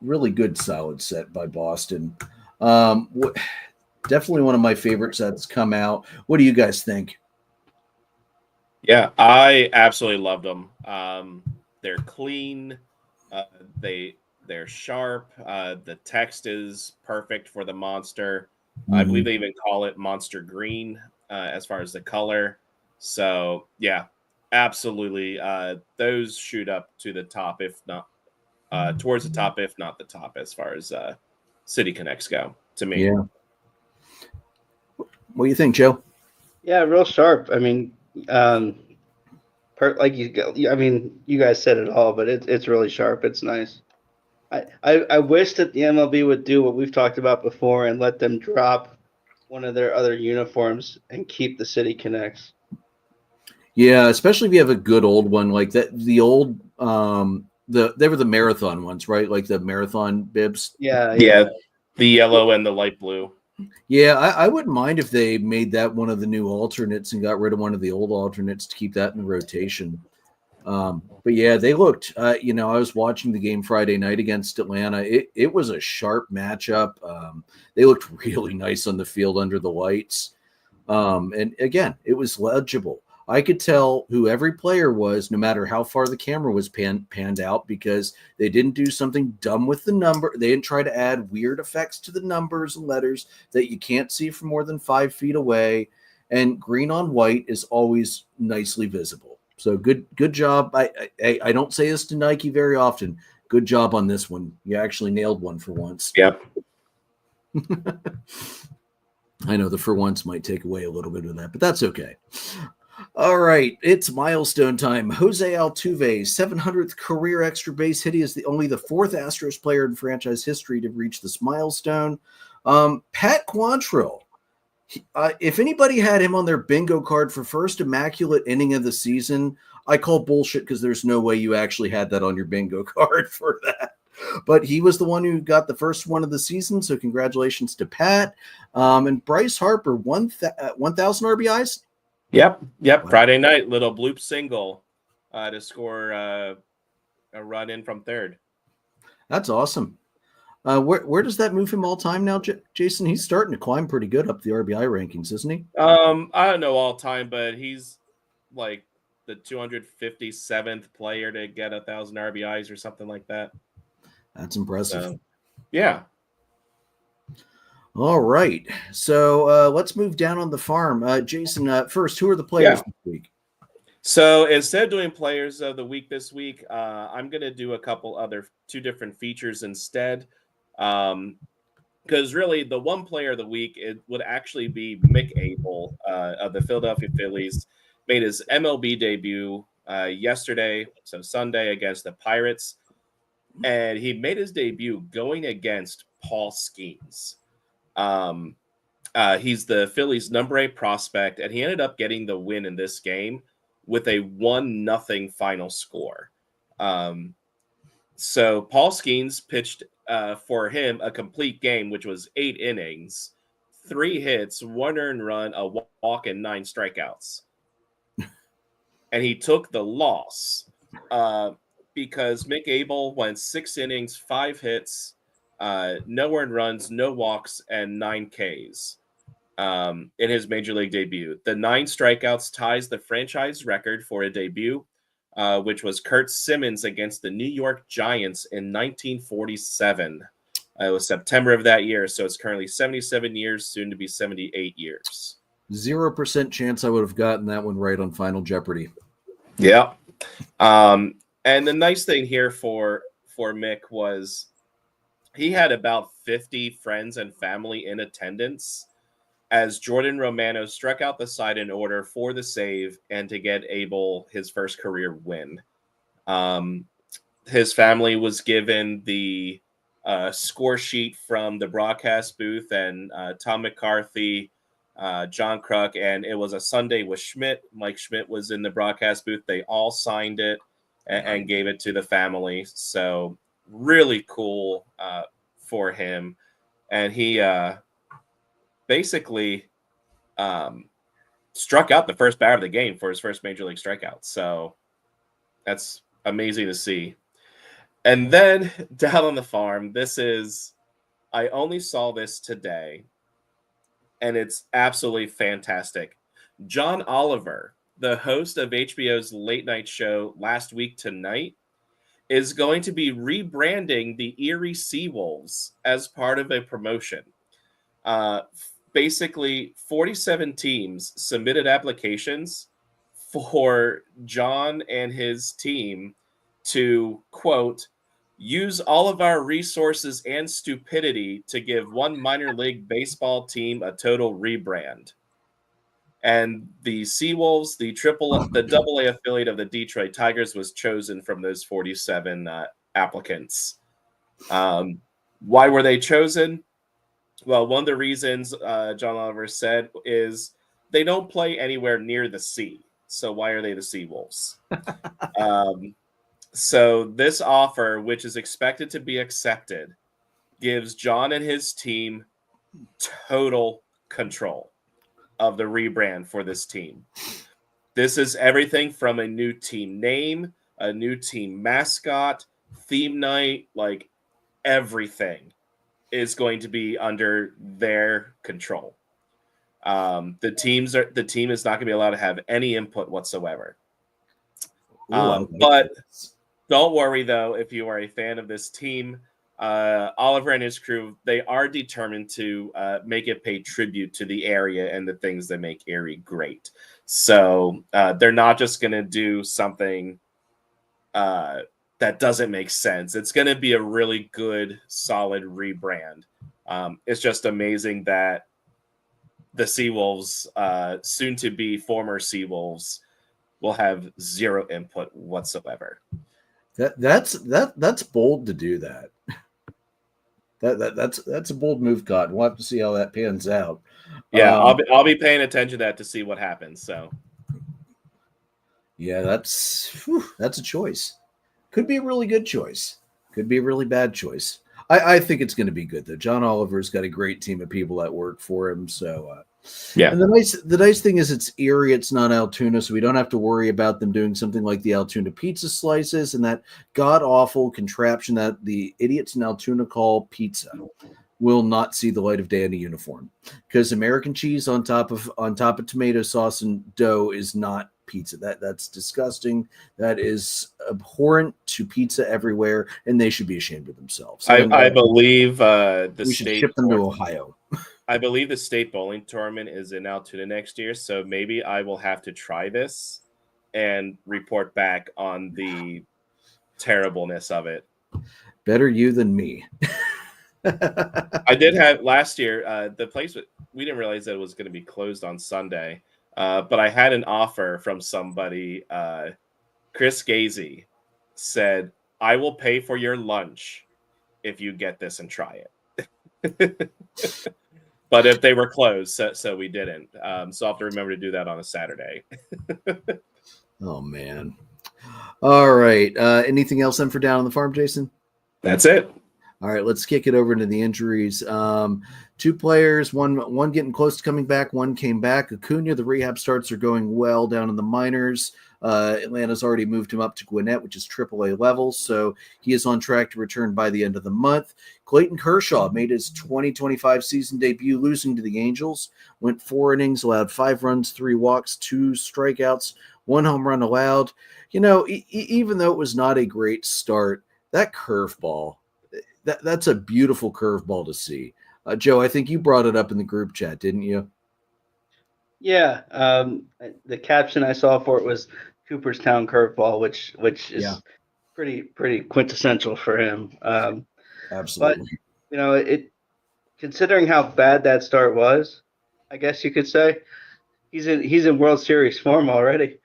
really good, solid set by Boston. Definitely one of my favorite sets come out. What do you guys think? Yeah, I absolutely loved them. They're clean. They're sharp. The text is perfect for the monster. Mm-hmm. I believe they even call it monster green as far as the color. So, yeah, absolutely. Those shoot up to the top, if not towards the top, if not the top, as far as City Connects go, to me. Yeah. What do you think, Joe? Yeah, real sharp. I mean, you guys said it all, but it's really sharp. It's nice. I wish that the MLB would do what we've talked about before and let them drop one of their other uniforms and keep the City Connects. Yeah, especially if you have a good old one like that. The old they were the marathon ones, right? Like the marathon bibs. Yeah. The yellow and the light blue. Yeah, I wouldn't mind if they made that one of the new alternates and got rid of one of the old alternates to keep that in the rotation. But yeah, they looked, I was watching the game Friday night against Atlanta. It was a sharp matchup. They looked really nice on the field under the lights. And again, it was legible. I could tell who every player was, no matter how far the camera was panned out, because they didn't do something dumb with the number. They didn't try to add weird effects to the numbers and letters that you can't see from more than 5 feet away. And green on white is always nicely visible. So good job. I don't say this to Nike very often. Good job on this one. You actually nailed one for once. Yep. I know the for once might take away a little bit of that, but that's okay. All right, it's milestone time. Jose Altuve's 700th career extra base hit. He is only the 4th Astros player in franchise history to reach this milestone. Pat Quantrill, if anybody had him on their bingo card for first immaculate inning of the season, I call bullshit because there's no way you actually had that on your bingo card for that. But he was the one who got the first one of the season, so congratulations to Pat. And Bryce Harper, 1,000 RBIs. Yep. Wow. Friday night, little bloop single to score a run in from third. That's awesome. Where does that move him all time now, Jason? He's starting to climb pretty good up the RBI rankings, isn't he? I don't know all time, but he's like the 257th player to get 1,000 RBIs or something like that. That's impressive. So, yeah. All right. So let's move down on the farm. Jason, first, who are the players this week? So instead of doing players of the week this week, I'm going to do two different features instead. Because really the one player of the week, it would actually be Mick Abel of the Philadelphia Phillies. Made his MLB debut yesterday, so Sunday, against the Pirates. And he made his debut going against Paul Skeens. He's the Phillies' number 8 prospect, and he ended up getting the win in this game with a 1-0 final score. So Paul Skeens pitched for him a complete game, which was 8 innings, 3 hits, 1 earned run, a walk, and 9 strikeouts. And he took the loss because Mick Abel went 6 innings, 5 hits, no earned runs, no walks, and 9 Ks in his major league debut. The 9 strikeouts ties the franchise record for a debut, which was Curt Simmons against the New York Giants in 1947. It was September of that year, so it's currently 77 years, soon to be 78 years. 0% chance I would have gotten that one right on Final Jeopardy. Yeah. And the nice thing here for Mick was he had about 50 friends and family in attendance as Jordan Romano struck out the side in order for the save and to get Abel his first career win. His family was given the score sheet from the broadcast booth, and Tom McCarthy, John Kruk, and it was a Sunday with Schmidt. Mike Schmidt was in the broadcast booth. They all signed it and gave it to the family. So really cool for him. And he basically struck out the first batter of the game for his first major league strikeout. So that's amazing to see. And then down on the farm, I only saw this today, and it's absolutely fantastic. John Oliver, the host of HBO's late night show Last Week Tonight, is going to be rebranding the Erie Seawolves as part of a promotion. Basically, 47 teams submitted applications for John and his team to, quote, use all of our resources and stupidity to give one minor league baseball team a total rebrand. And the Seawolves, the AA affiliate of the Detroit Tigers, was chosen from those 47 applicants. Why were they chosen? Well, one of the reasons John Oliver said is they don't play anywhere near the sea. So why are they the Seawolves? So this offer, which is expected to be accepted, gives John and his team total control of the rebrand for this team. This is everything from a new team name, a new team mascot, theme night, like everything is going to be under their control. The team is not going to be allowed to have any input whatsoever. But don't worry, though, if you are a fan of this team, Oliver and his crew, they are determined to make it pay tribute to the area and the things that make Erie great. So they're not just going to do something that doesn't make sense. It's going to be a really good, solid rebrand. It's just amazing that the Seawolves, soon to be former Seawolves, will have zero input whatsoever. That's bold to do that. That's a bold move, Cotton. We'll have to see how that pans out. Yeah, I'll be paying attention to that to see what happens. So, yeah, that's a choice. Could be a really good choice. Could be a really bad choice. I think it's going to be good though. John Oliver's got a great team of people that work for him. So, yeah. And the nice thing is it's Erie, it's not Altoona, so we don't have to worry about them doing something like the Altoona pizza slices and that god awful contraption that the idiots in Altoona call pizza will not see the light of day in a uniform, because American cheese on top of tomato sauce and dough is not pizza. That's disgusting. That is abhorrent to pizza everywhere, and they should be ashamed of themselves. I believe we should ship them to Ohio. I believe the state bowling tournament is in Altoona next year, so maybe I will have to try this and report back on the terribleness of it. Better you than me. I did have last year, the place, we didn't realize that it was going to be closed on Sunday, but I had an offer from somebody. Chris Gazy said, "I will pay for your lunch if you get this and try it." But if they were closed, so we didn't. So I'll have to remember to do that on a Saturday. Oh, man. All right. Anything else then for Down on the Farm, Jason? That's it. All right, let's kick it over into the injuries. Two players, one getting close to coming back, one came back. Acuna, the rehab starts are going well down in the minors. Atlanta's already moved him up to Gwinnett, which is AAA level, so he is on track to return by the end of the month. Clayton Kershaw made his 2025 season debut, losing to the Angels. Went 4 innings, allowed 5 runs, 3 walks, 2 strikeouts, 1 home run allowed. You know, even though it was not a great start, that curveball, that's a beautiful curveball to see. Joe, I think you brought it up in the group chat, didn't you? Yeah. The caption I saw for it was Cooperstown curveball, which is pretty quintessential for him. Absolutely. But considering how bad that start was, I guess you could say he's in World Series form already.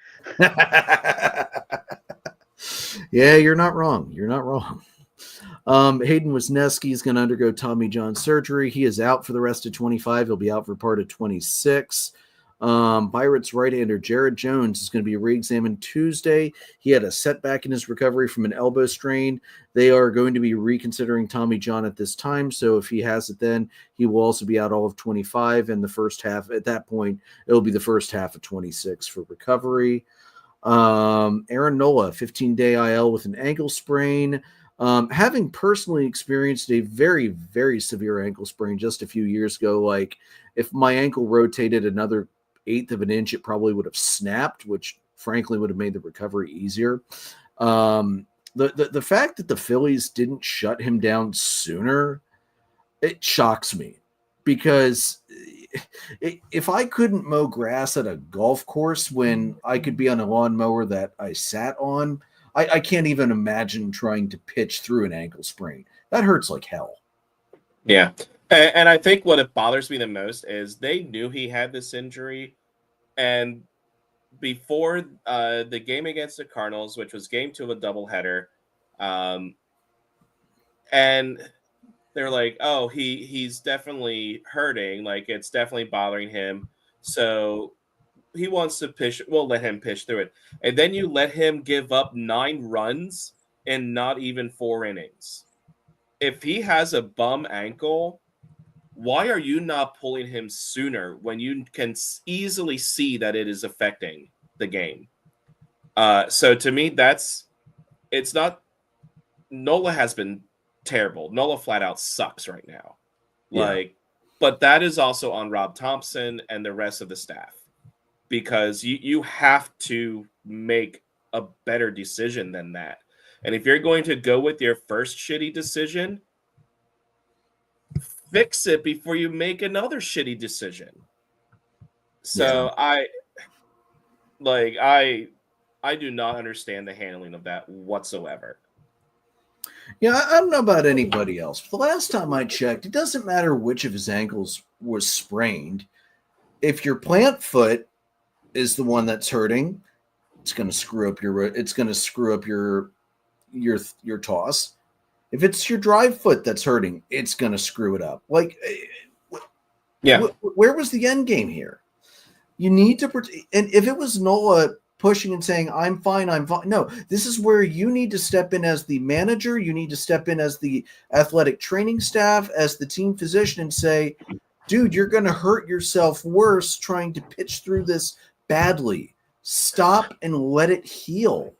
Yeah, you're not wrong. You're not wrong. Hayden Wisniewski is going to undergo Tommy John surgery. He is out for the rest of 25. He'll be out for part of 26. Pirates right-hander Jared Jones is going to be re-examined Tuesday. He had a setback in his recovery from an elbow strain. They are going to be reconsidering Tommy John at this time, so if he has it then, he will also be out all of 25, and the first half, at that point, it'll be the first half of 26 for recovery. Aaron Nola, 15-day IL with an ankle sprain. Having personally experienced a very, very severe ankle sprain just a few years ago, like if my ankle rotated another 1/8 of an inch, it probably would have snapped, which frankly would have made the recovery easier. The fact that the Phillies didn't shut him down sooner, it shocks me, because if I couldn't mow grass at a golf course when I could be on a lawnmower that I sat on, I can't even imagine trying to pitch through an ankle sprain. That hurts like hell. Yeah. And I think what bothers me the most is they knew he had this injury, and before the game against the Cardinals, which was game 2 of a doubleheader, and they're like, "Oh, he's definitely hurting. Like, it's definitely bothering him. So he wants to pitch. We'll let him pitch through it." And then you let him give up 9 runs in not even 4 innings. If he has a bum ankle, why are you not pulling him sooner when you can easily see that it is affecting the game? So to me, it's not. Nola has been terrible. Nola flat out sucks right now. Yeah. Like, But that is also on Rob Thompson and the rest of the staff, because you have to make a better decision than that. And if you're going to go with your first shitty decision, fix it before you make another shitty decision. So I do not understand the handling of that whatsoever. Yeah, I don't know about anybody else. But the last time I checked, it doesn't matter which of his ankles was sprained. If your plant foot is the one that's hurting, it's going to screw up your toss. If it's your drive foot that's hurting, it's going to screw it up. Like, Yeah. Where was the end game here? You need to, and if it was Nola pushing and saying, I'm fine. No, this is where you need to step in as the manager. You need to step in as the athletic training staff, as the team physician, and say, dude, you're going to hurt yourself worse trying to pitch through this badly. Stop and let it heal.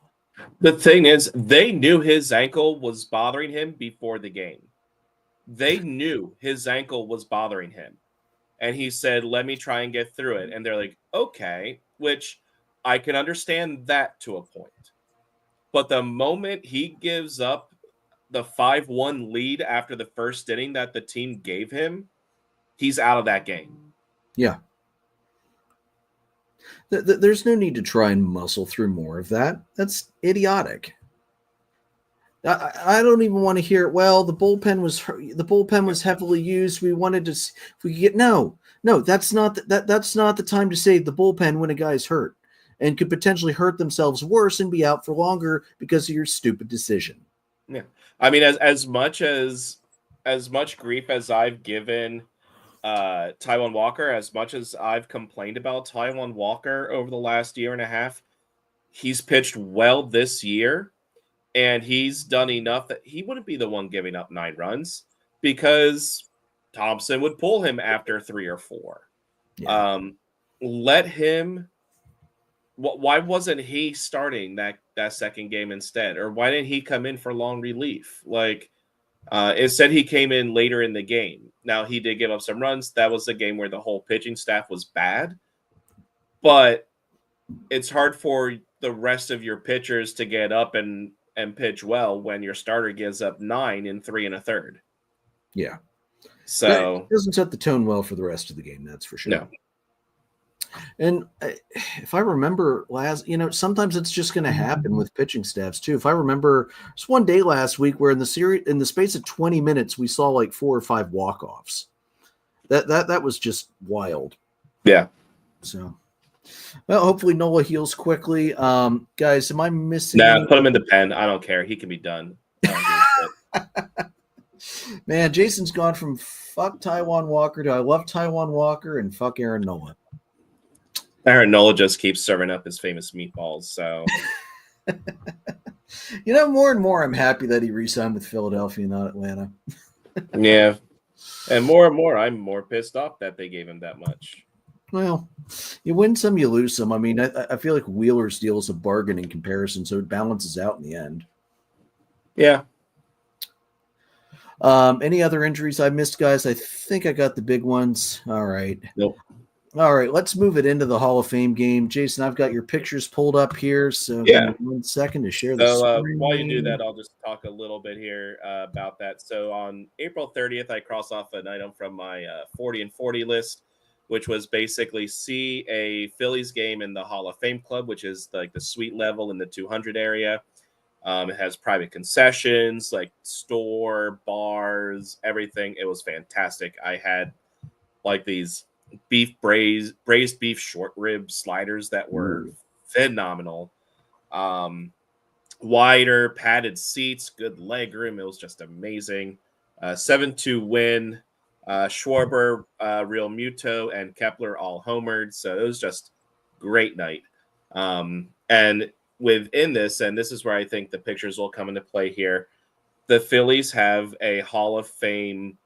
The thing is, they knew his ankle was bothering him before the game. They knew his ankle was bothering him. And he said, let me try and get through it. And they're like, okay, which I can understand that to a point. But the moment he gives up the 5-1 lead after the first inning that the team gave him, he's out of that game. Yeah. There's no need to try and muscle through more of that. That's idiotic. I don't even want to hear, well, the bullpen was heavily used. We wanted to, if we could get, no, that's not the time to save the bullpen when a guy's hurt and could potentially hurt themselves worse and be out for longer because of your stupid decision. Yeah. I mean, as much grief as I've given Taijuan Walker, as much as I've complained about Taijuan Walker over the last year and a half, he's pitched well this year, and he's done enough that he wouldn't be the one giving up 9 runs because Thompson would pull him after 3 or 4. Yeah. Let him. Why wasn't he starting that second game instead, or why didn't he come in for long relief? Like, it said he came in later in the game. Now, he did give up some runs. That was the game where the whole pitching staff was bad. But it's hard for the rest of your pitchers to get up and pitch well when your starter gives up 9 in 3 1/3. Yeah. So it doesn't set the tone well for the rest of the game, that's for sure. No. And if I remember sometimes it's just going to happen with pitching staffs too. If I remember, it's one day last week where in the space of 20 minutes, we saw like 4 or 5 walk-offs. That was just wild. Yeah. So, well, hopefully Nola heals quickly. Guys, am I missing? Nah, put him in the pen. I don't care. He can be done. Man, Jason's gone from fuck Taijuan Walker to I love Taijuan Walker and fuck Aaron Nola. Aaron Nola just keeps serving up his famous meatballs. So, more and more I'm happy that he re-signed with Philadelphia, not Atlanta. Yeah. And more, I'm more pissed off that they gave him that much. Well, you win some, you lose some. I mean, I feel like Wheeler's deal is a bargain in comparison, so it balances out in the end. Yeah. Any other injuries I missed, guys? I think I got the big ones. All right. Nope. All right, let's move it into the Hall of Fame game. Jason, I've got your pictures pulled up here, so yeah. 1 second to share the screen. While you do that, I'll just talk a little bit here about that. So on April 30th, I crossed off an item from my 40 and 40 list, which was basically see a Phillies game in the Hall of Fame Club, which is like the suite level in the 200 area. It has private concessions, like store, bars, everything. It was fantastic. I had like these braised beef short rib sliders that were phenomenal. Wider padded seats, good leg room. It was just amazing. 7-2 win. Schwarber, Real Muto, and Kepler all homered. So it was just great night. And within this, and this is where I think the pictures will come into play here, the Phillies have a Hall of Fame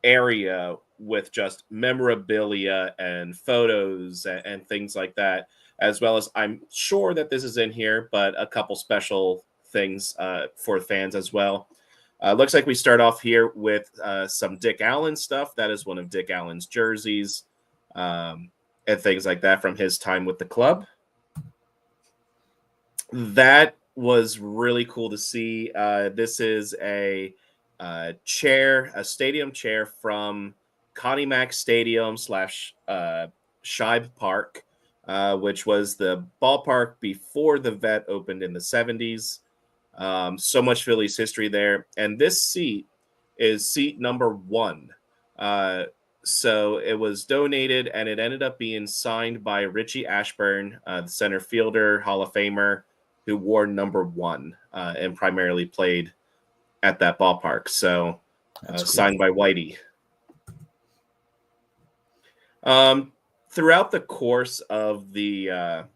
area with just memorabilia and photos and things like that, as well as I'm sure that this is in here, but a couple special things for fans as well. Looks like we start off here with some Dick Allen stuff. That is one of Dick Allen's jerseys and things like that from his time with the club. That was really cool to see. This is a chair, a stadium chair from Connie Mack Stadium / Shibe Park, which was the ballpark before the Vet opened in the 70s. So much Phillies history there. And this seat is seat number 1. So it was donated, and it ended up being signed by Richie Ashburn, the center fielder, Hall of Famer, who wore number 1 and primarily played at that ballpark. So That's cool. signed by Whitey. Throughout the course of the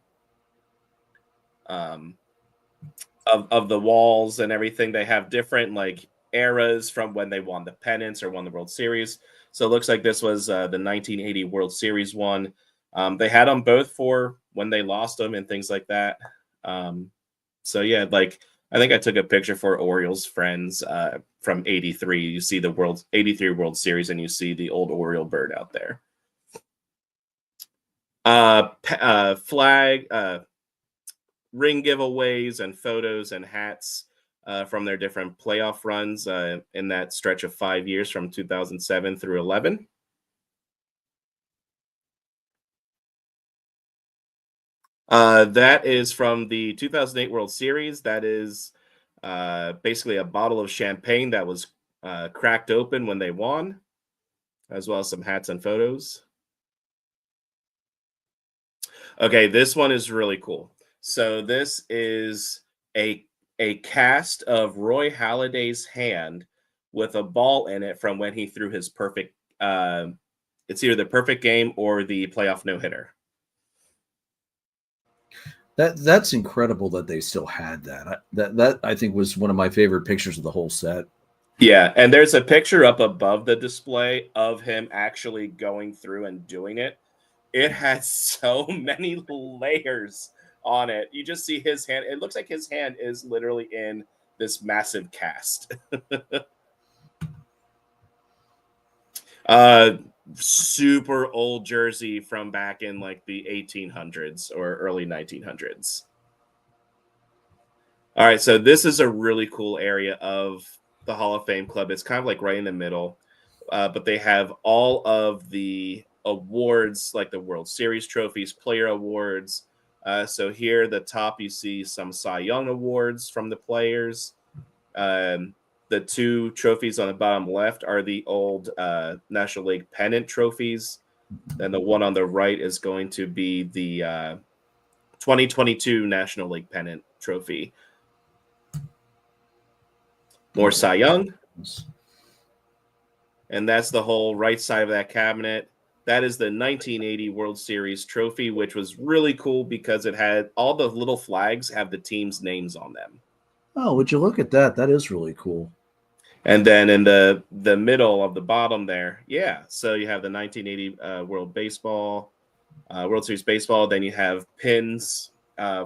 of the walls and everything, they have different like eras from when they won the pennants or won the World Series. So it looks like this was the 1980 World Series one. They had them both for when they lost them and things like that. So yeah, like I think I took a picture for Orioles friends from 83. You see the 83 World Series and you see the old Oriole bird out there. Flag, ring giveaways and photos and hats from their different playoff runs in that stretch of 5 years from 2007 through 11. That is from the 2008 World Series. That is basically a bottle of champagne that was cracked open when they won, as well as some hats and photos. Okay, this one is really cool. So this is a cast of Roy Halladay's hand with a ball in it from when he threw his perfect. It's either the perfect game or the playoff no-hitter. That's incredible that they still had that. That I think was one of my favorite pictures of the whole set. Yeah, and there's a picture up above the display of him actually going through and doing it. It has so many layers on it. You just see his hand. It looks like his hand is literally in this massive cast. Super old jersey from back in like the 1800s or early 1900s. All right, so this is a really cool area of the Hall of Fame Club. It's kind of like right in the middle, but they have all of the awards like the World Series trophies, player awards. So here at the top, you see some Cy Young awards from the players. The 2 trophies on the bottom left are the old National League pennant trophies. Then the one on the right is going to be the 2022 National League pennant trophy. More Cy Young. And that's the whole right side of that cabinet. That is the 1980 World Series trophy, which was really cool because it had all the little flags have the team's names on them. Oh, would you look at that? That is really cool. And then in the middle of the bottom there, yeah. So you have the 1980 World Series baseball. Then you have pins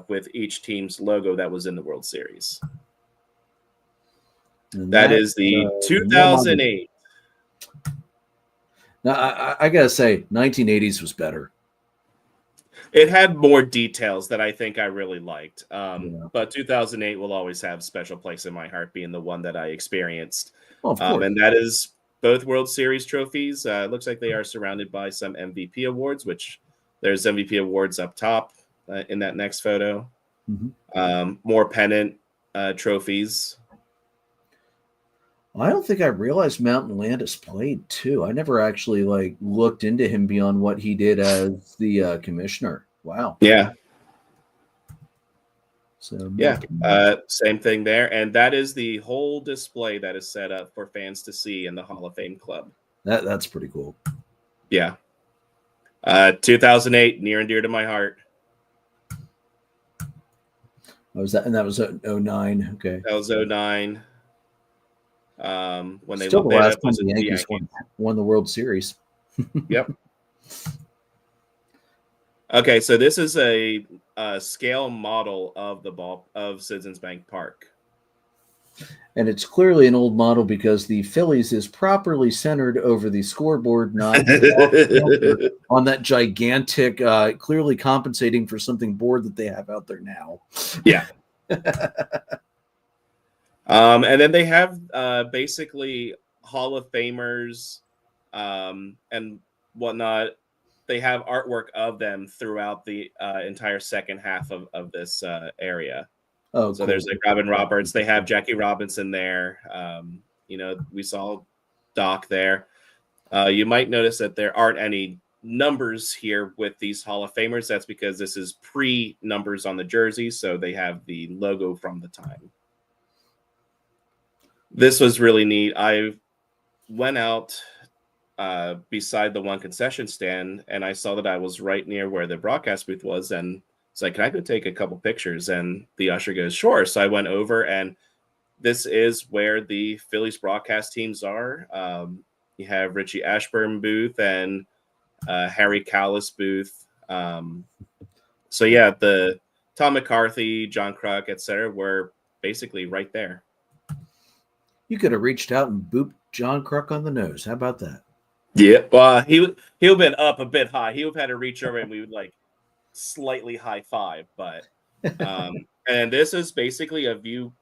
with each team's logo that was in the World Series. And that is the 2008. Now, I gotta say, 1980s was better. It had more details that I think I really liked. Yeah. But 2008 will always have a special place in my heart, being the one that I experienced. Well, of course. And that is both World Series trophies. It looks like they are surrounded by some MVP awards, which there's MVP awards up top in that next photo. Mm-hmm. More pennant trophies. I don't think I realized Mountain Landis played too. I never actually looked into him beyond what he did as the commissioner. Wow. Yeah. So yeah, same thing there. And that is the whole display that is set up for fans to see in the Hall of Fame Club. That's pretty cool. Yeah. 2008, near and dear to my heart. And that was 09. Okay. That was 09. When they Still the last time the Yankees won the World Series. Yep. Okay, so this is a scale model of the ball of Citizens Bank Park. And it's clearly an old model because the Phillies is properly centered over the scoreboard, not on that gigantic, clearly compensating for something board that they have out there now. Yeah. And then they have basically Hall of Famers and whatnot. They have artwork of them throughout the entire second half of this area. Oh, so cool. There's like Robin Roberts. They have Jackie Robinson there. We saw Doc there. You might notice that there aren't any numbers here with these Hall of Famers. That's because this is pre-numbers on the jersey, so they have the logo from the time. This was really neat. I went out beside the one concession stand, and I saw that I was right near where the broadcast booth was, and it's like, can I go take a couple pictures? And the usher goes, sure. So I went over, and this is where the Phillies broadcast teams are. You have Richie Ashburn booth and Harry Callis booth. So yeah, the Tom McCarthy, John Kruk, etc. were basically right there. You could have reached out and booped John Kruk on the nose. How about that? Yeah, well, he would have been up a bit high. He would have had to reach over, and we would like slightly high five. But and this is basically a view.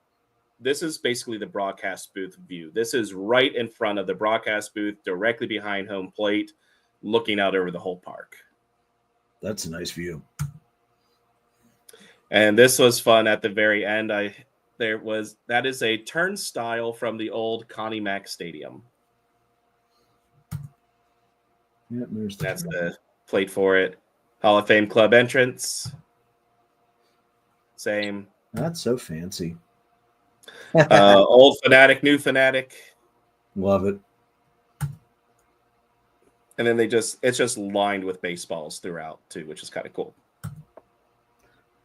This is basically the broadcast booth view. This is right in front of the broadcast booth, directly behind home plate, looking out over the whole park. That's a nice view. And this was fun at the very end. That is a turnstile from the old Connie Mack Stadium. Yep, that's the plate for it. Hall of Fame club entrance. Same. Not so fancy. Old Fanatic, new Fanatic. Love it. And then it's just lined with baseballs throughout too, which is kind of cool.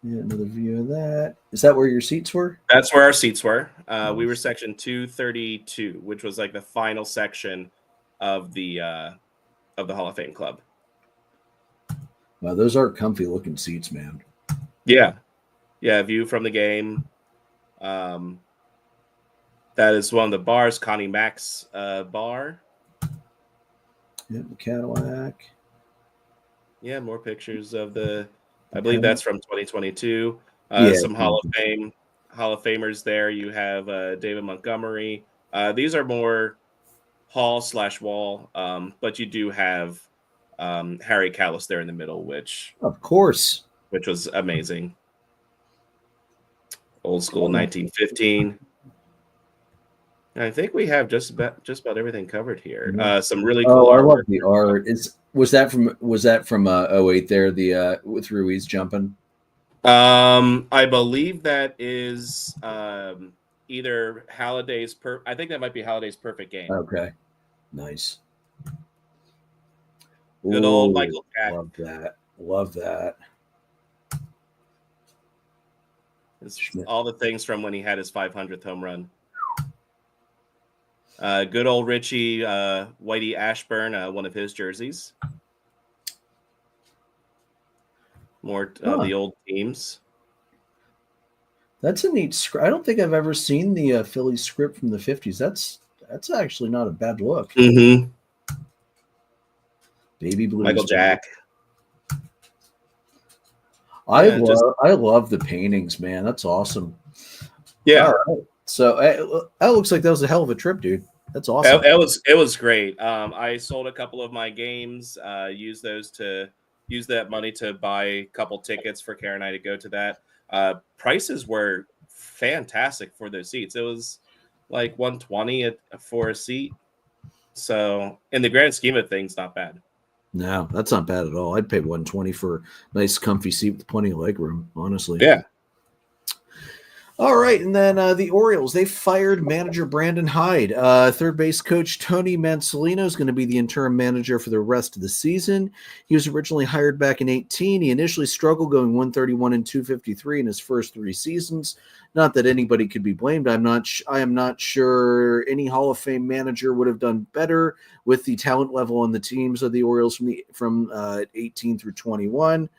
Yeah, another view of that. Is that where your seats were? That's where our seats were. We were section 232, which was like the final section of the Hall of Fame club. Wow, those are comfy looking seats, man. Yeah. Yeah, view from the game. That is one of the bars, Connie Mack's bar. Yeah, the Cadillac. Yeah, more pictures of I believe that's from 2022. Some Hall of Famers there. You have David Montgomery. These are more hall/wall, but you do have Harry Callis there in the middle, which was amazing. Old school 1915. I think we have just about everything covered here. Some really cool. Oh, I love the art. Was that from 08 there? The with Ruiz jumping. I believe that is either Halliday's I think that might be Halliday's perfect game. Okay, nice. Good old Michael Jack. Love that. It's all the things from when he had his 500th home run. Good old Richie Whitey Ashburn, one of his jerseys. More of the old teams. That's a neat script. I don't think I've ever seen the Phillies script from the 50s. That's actually not a bad look. Mm-hmm. Baby Blues. Michael Jack. I love the paintings, man. That's awesome. Yeah. Right. So that looks like that was a hell of a trip, dude. That's awesome. It was great. I sold a couple of my games. Used that money to buy a couple tickets for Karen and I to go to that. Prices were fantastic for those seats. It was like $120 for a seat. So in the grand scheme of things, not bad. No, that's not bad at all. I'd pay $120 for a nice, comfy seat with plenty of leg room, honestly. Yeah. All right, and then the Orioles, they fired manager Brandon Hyde. Third base coach Tony Mansolino is going to be the interim manager for the rest of the season. He was originally hired back in 2018. He initially struggled going 131 and 253 in his first 3 seasons. Not that anybody could be blamed. I am not sure any Hall of Fame manager would have done better with the talent level on the teams of the Orioles from 18 through 21.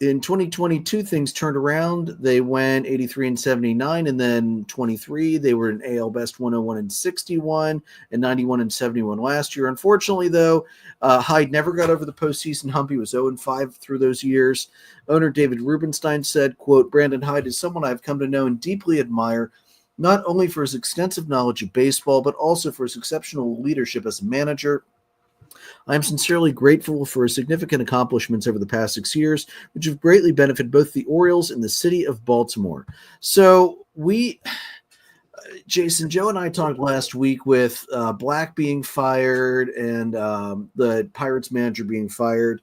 In 2022, things turned around. They went 83-79, and then 23, they were an AL Best 101-61 and 91-71 last year. Unfortunately, though, Hyde never got over the postseason hump. He was 0-5 through those years. Owner David Rubenstein said, quote, "Brandon Hyde is someone I've come to know and deeply admire, not only for his extensive knowledge of baseball, but also for his exceptional leadership as a manager. I am sincerely grateful for his significant accomplishments over the past 6 years, which have greatly benefited both the Orioles and the city of Baltimore." So Jason, Joe and I talked last week with Black being fired and the Pirates manager being fired.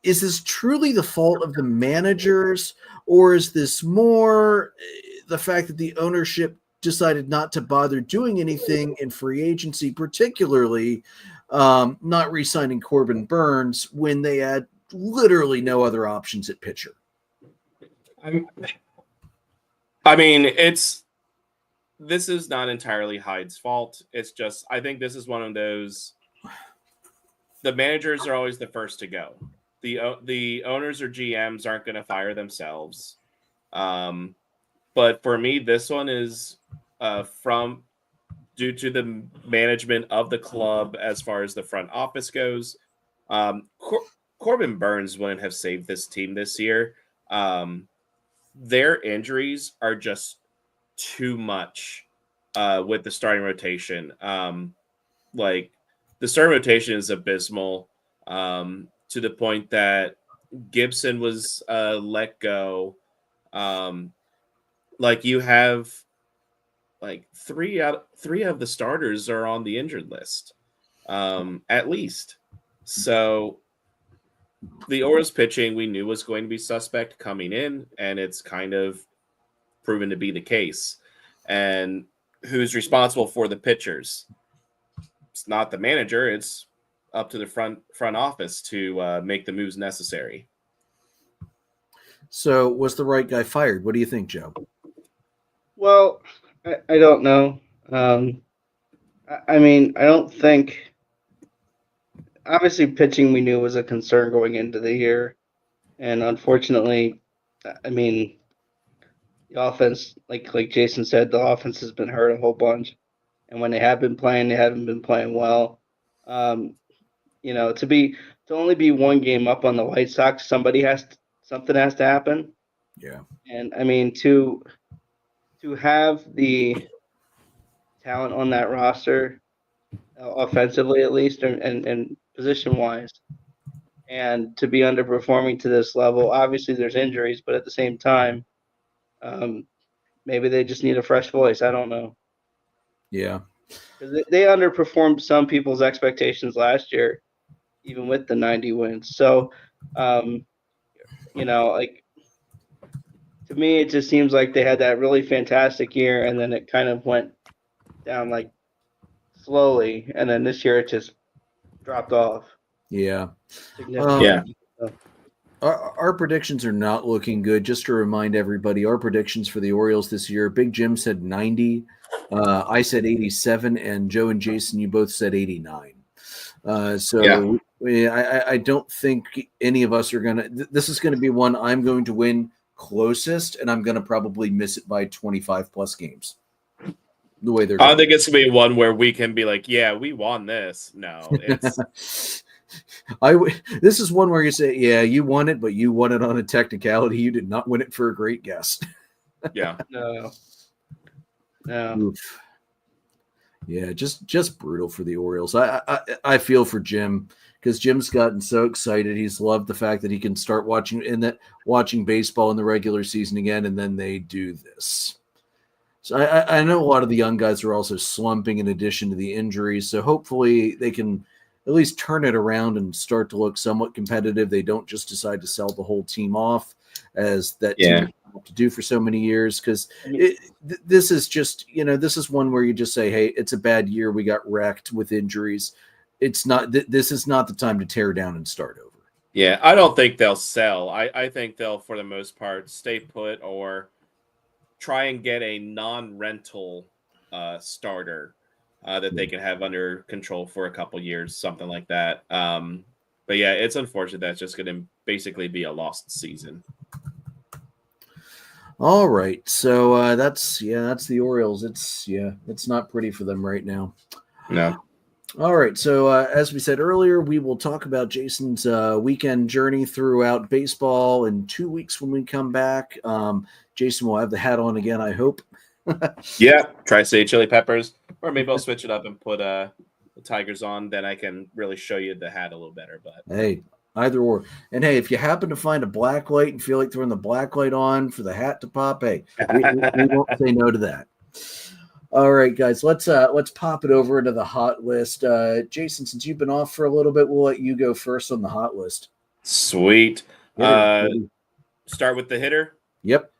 Is this truly the fault of the managers, or is this more the fact that the ownership decided not to bother doing anything in free agency, particularly not re-signing Corbin Burns when they had literally no other options at pitcher? I mean, this is not entirely Hyde's fault. It's just, I think this is one of those, the managers are always the first to go. The owners or GMs aren't going to fire themselves. But for me, this one is due to the management of the club as far as the front office goes. Corbin Burns wouldn't have saved this team this year. Their injuries are just too much with the starting rotation. Like, the starting rotation is abysmal to the point that Gibson was let go. Like, you have like three of the starters are on the injured list, at least. So the Orioles pitching we knew was going to be suspect coming in, and it's kind of proven to be the case. And who's responsible for the pitchers? It's not the manager. It's up to the front office to make the moves necessary. So was the right guy fired? What do you think, Joe? Well, I don't know. I mean, I don't think. Obviously, pitching we knew was a concern going into the year, and unfortunately, I mean, the offense, like Jason said, the offense has been hurt a whole bunch, and when they have been playing, they haven't been playing well. To only be one game up on the White Sox, something has to happen. Yeah, and I mean to have the talent on that roster, offensively at least, and position wise, and to be underperforming to this level. Obviously, there's injuries, but at the same time, maybe they just need a fresh voice. I don't know. yeah. They underperformed some people's expectations last year, even with the 90 wins. So, like, to me, it just seems like they had that really fantastic year, and then it kind of went down like slowly, and then this year it just dropped off. Yeah. Significantly. Our predictions are not looking good. Just to remind everybody, our predictions for the Orioles this year, Big Jim said 90. I said 87, and Joe and Jason, you both said 89. I don't think any of us are going to – this is going to be one I'm going to win closest, and I'm going to probably miss it by 25-plus games. The way they're going. I think it's going to be one where we can be like, yeah, we won this. No, it's – this is one where you say, yeah, you won it, but you won it on a technicality. You did not win it for a great guess. Yeah. No. Oof. Yeah, just brutal for the Orioles. I feel for Jim, because Jim's gotten so excited. He's loved the fact that he can start watching baseball in the regular season again, and then they do this. So I know a lot of the young guys are also slumping in addition to the injuries. So hopefully they can at least turn it around and start to look somewhat competitive. They don't just decide to sell the whole team off, as that team had to do for so many years. Because this is just, this is one where you just say, hey, it's a bad year. We got wrecked with injuries. It's not. This is not the time to tear down and start over. Yeah, I don't think they'll sell. I think they'll, for the most part, stay put or try and get a non-rental starter that they can have under control for a couple years, something like that. But yeah, it's unfortunate that's just going to basically be a lost season. All right, so that's the Orioles. It's not pretty for them right now. No. All right, so as we said earlier, we will talk about Jason's weekend journey throughout baseball in 2 weeks when we come back. Jason will have the hat on again, I hope. Yeah, Tri-State Chili Peppers, or maybe I'll switch it up and put the Tigers on. Then I can really show you the hat a little better. But hey, either or. And hey, if you happen to find a black light and feel like throwing the black light on for the hat to pop, hey, we won't say no to that. All right, guys, let's pop it over into the hot list. Jason, since you've been off for a little bit, we'll let you go first on the hot list. Sweet. Start with the hitter. Yep.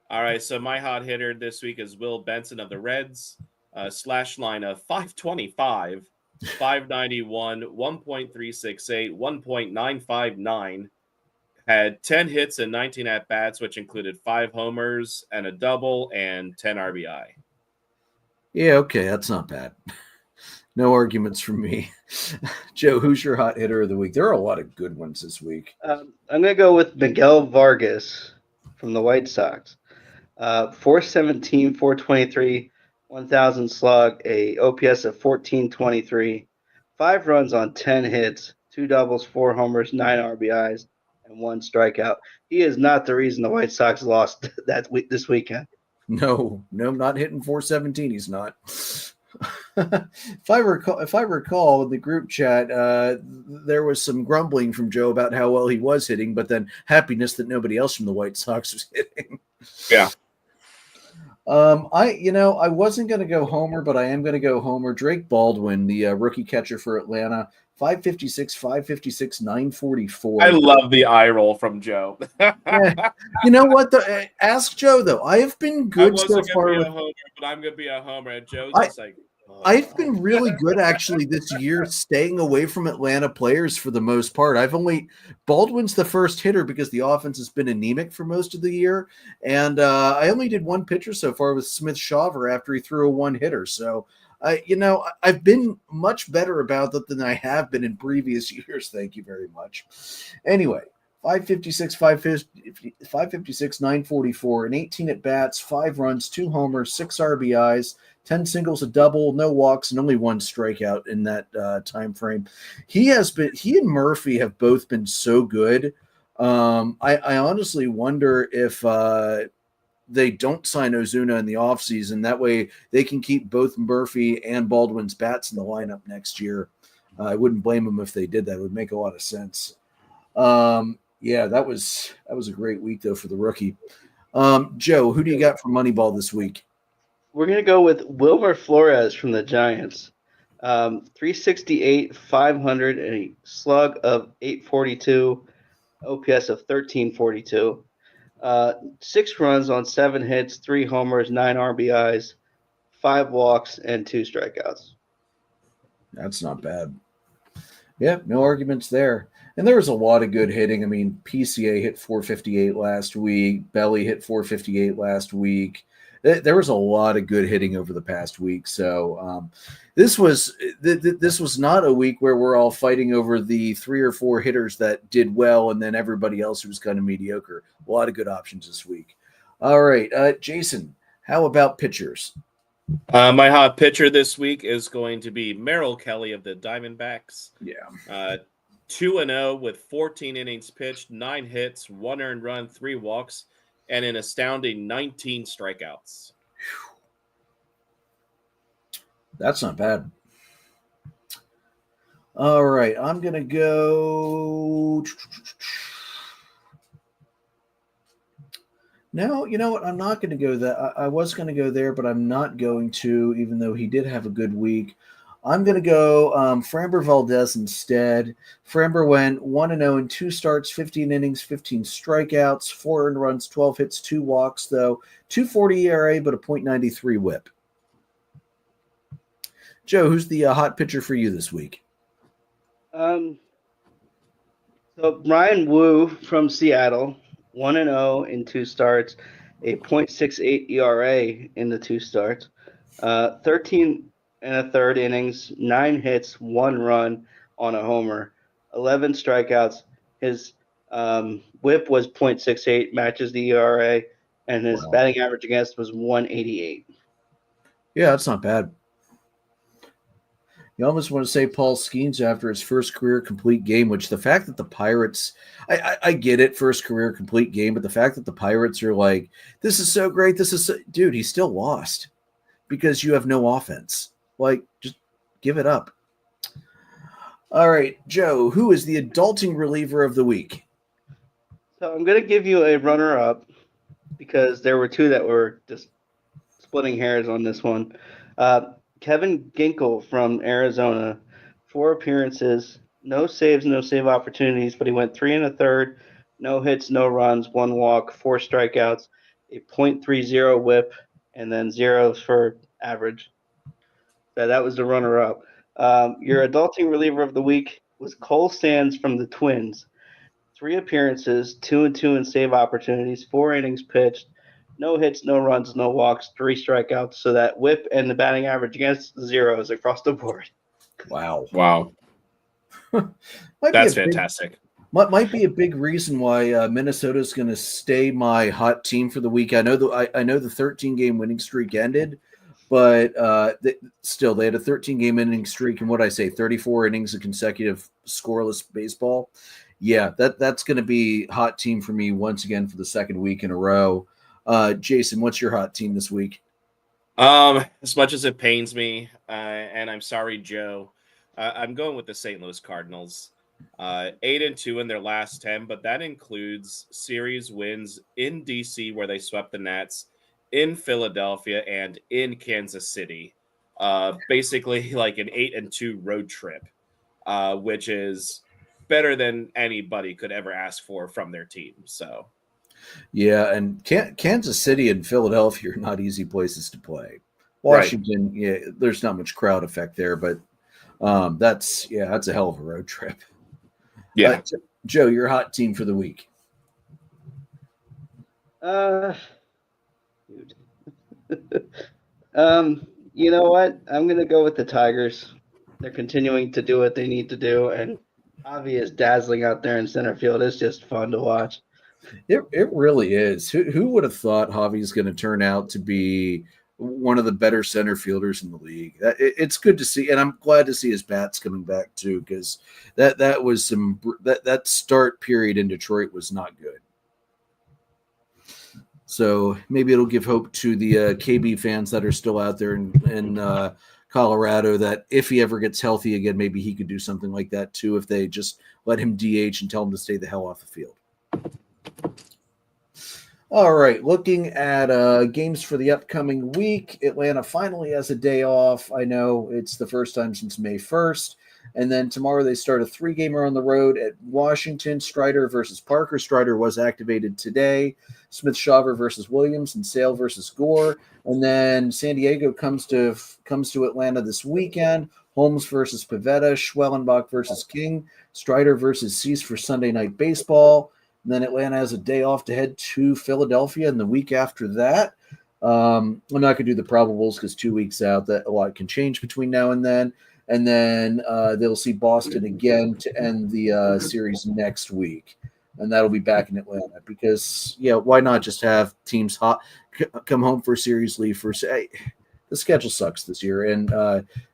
All right, so my hot hitter this week is Will Benson of the Reds. Slash line of 525, 591, 1.368, 1.959. Had 10 hits and 19 at-bats, which included 5 homers and a double and 10 RBI. Yeah, okay, that's not bad. No arguments from me. Joe, who's your hot hitter of the week? There are a lot of good ones this week. I'm going to go with Miguel Vargas from the White Sox. 417, 423, 1,000 slug, a OPS of 1423, 5 runs on 10 hits, 2 doubles, 4 homers, 9 RBIs, and 1 strikeout. He is not the reason the White Sox lost this weekend. No, not hitting 417. He's not. If I recall in the group chat, there was some grumbling from Joe about how well he was hitting, but then happiness that nobody else from the White Sox was hitting. Yeah. I wasn't going to go homer, but I am going to go homer. Drake Baldwin, the rookie catcher for Atlanta, 556, 944. I love the eye roll from Joe. Yeah. You know what? Ask Joe, though. I have been good so far. But I'm going to be a homer. And Joe's just like, I've been really good actually this year, staying away from Atlanta players for the most part. Baldwin's the first hitter because the offense has been anemic for most of the year, and I only did one pitcher so far with Smith Shawver after he threw a one hitter. So, I've been much better about that than I have been in previous years. Thank you very much. Anyway. 556, 944, and 18 at bats, 5 runs, 2 homers, 6 RBIs, 10 singles, a double, no walks, and only 1 strikeout in that time frame. He and Murphy have both been so good. I honestly wonder if they don't sign Ozuna in the offseason. That way they can keep both Murphy and Baldwin's bats in the lineup next year. I wouldn't blame them if they did that. It would make a lot of sense. Yeah, that was a great week, though, for the rookie. Joe, who do you got for Moneyball this week? We're going to go with Wilmer Flores from the Giants. 368, 500, and a slug of 842, OPS of 1342. 6 runs on 7 hits, 3 homers, 9 RBIs, 5 walks, and 2 strikeouts. That's not bad. Yeah, no arguments there. And there was a lot of good hitting. I mean, PCA hit 458 last week. Belly hit 458 last week. There was a lot of good hitting over the past week. So this was not a week where we're all fighting over the 3 or 4 hitters that did well and then everybody else who was kind of mediocre. A lot of good options this week. All right, Jason, how about pitchers? My hot pitcher this week is going to be Merrill Kelly of the Diamondbacks. Yeah. 2-0 with 14 innings pitched, 9 hits, 1 earned run, 3 walks, and an astounding 19 strikeouts. That's not bad. All right, I'm going to go. No, you know what? I'm not going to go that. I was going to go there, but I'm not going to, even though he did have a good week. I'm going to go Framber Valdez instead. Framber went 1-0 in 2 starts, 15 innings, 15 strikeouts, 4 earned runs, 12 hits, 2 walks, though. 2.40 ERA, but a .93 whip. Joe, who's the hot pitcher for you this week? So Ryan Wu from Seattle, 1-0 in 2 starts, a .68 ERA in the 2 starts, 13 and a third innings, 9 hits, 1 run on a homer, 11 strikeouts. His WHIP was .68, matches the ERA, and his Wow. batting average against was 188. Yeah, that's not bad. You almost want to say Paul Skeens after his first career complete game, which the fact that the Pirates, I get it, first career complete game, but the fact that the Pirates are like, this is so great, dude, he still lost because you have no offense. Like, just give it up. All right, Joe, who is the adulting reliever of the week? So I'm going to give you a runner-up because there were two that were just splitting hairs on this one. Kevin Ginkel from Arizona, 4 appearances, no saves, no save opportunities, but he went 3 1/3, no hits, no runs, 1 walk, 4 strikeouts, a .30 WHIP, and then zeros for average. So that was the runner-up. Your adulting reliever of the week was Cole Sands from the Twins. 3 appearances, 2 2 in save opportunities, 4 innings pitched, no hits, no runs, no walks, 3 strikeouts. So that WHIP and the batting average against zeros across the board. Wow. That's fantastic. Might be a big reason why Minnesota is going to stay my hot team for the week. I know the 13-game winning streak ended, but they had a 13-game inning streak, and 34 innings of consecutive scoreless baseball. Yeah, that's going to be hot team for me once again for the second week in a row. Jason, what's your hot team this week? As much as it pains me, and I'm sorry, Joe, I'm going with the St. Louis Cardinals. 8-2 in their last 10, but that includes series wins in DC where they swept the Nats, in Philadelphia, and in Kansas City. Basically like an 8-2 road trip, which is better than anybody could ever ask for from their team. So, yeah, and Kansas City and Philadelphia are not easy places to play. Washington, right. Yeah, there's not much crowd effect there, but that's a hell of a road trip. Yeah, Joe, your hot team for the week. You know what? I'm gonna go with the Tigers. They're continuing to do what they need to do, and Javi is dazzling out there in center field. It's just fun to watch. It really is. Who would have thought Javi's going to turn out to be one of the better center fielders in the league? It's good to see, and I'm glad to see his bats coming back too, because that was that start period in Detroit was not good. So maybe it'll give hope to the KB fans that are still out there in Colorado that if he ever gets healthy again, maybe he could do something like that too if they just let him DH and tell him to stay the hell off the field. All right, looking at games for the upcoming week, Atlanta finally has a day off. I know it's the first time since May 1st. And then tomorrow they start a 3-gamer on the road at Washington. Strider versus Parker. Strider was activated today. Smith-Shawver versus Williams and Sale versus Gore. And then San Diego comes to Atlanta this weekend. Holmes versus Pivetta. Schwellenbach versus King. Strider versus Cease for Sunday Night Baseball. And then Atlanta has a day off to head to Philadelphia. And the week after that, I'm not going to do the probables because 2 weeks out, that a lot can change between now and then. And then they'll see Boston again to end the series next week. And that'll be back in Atlanta because, why not just have teams come home for series leave for the schedule sucks this year. And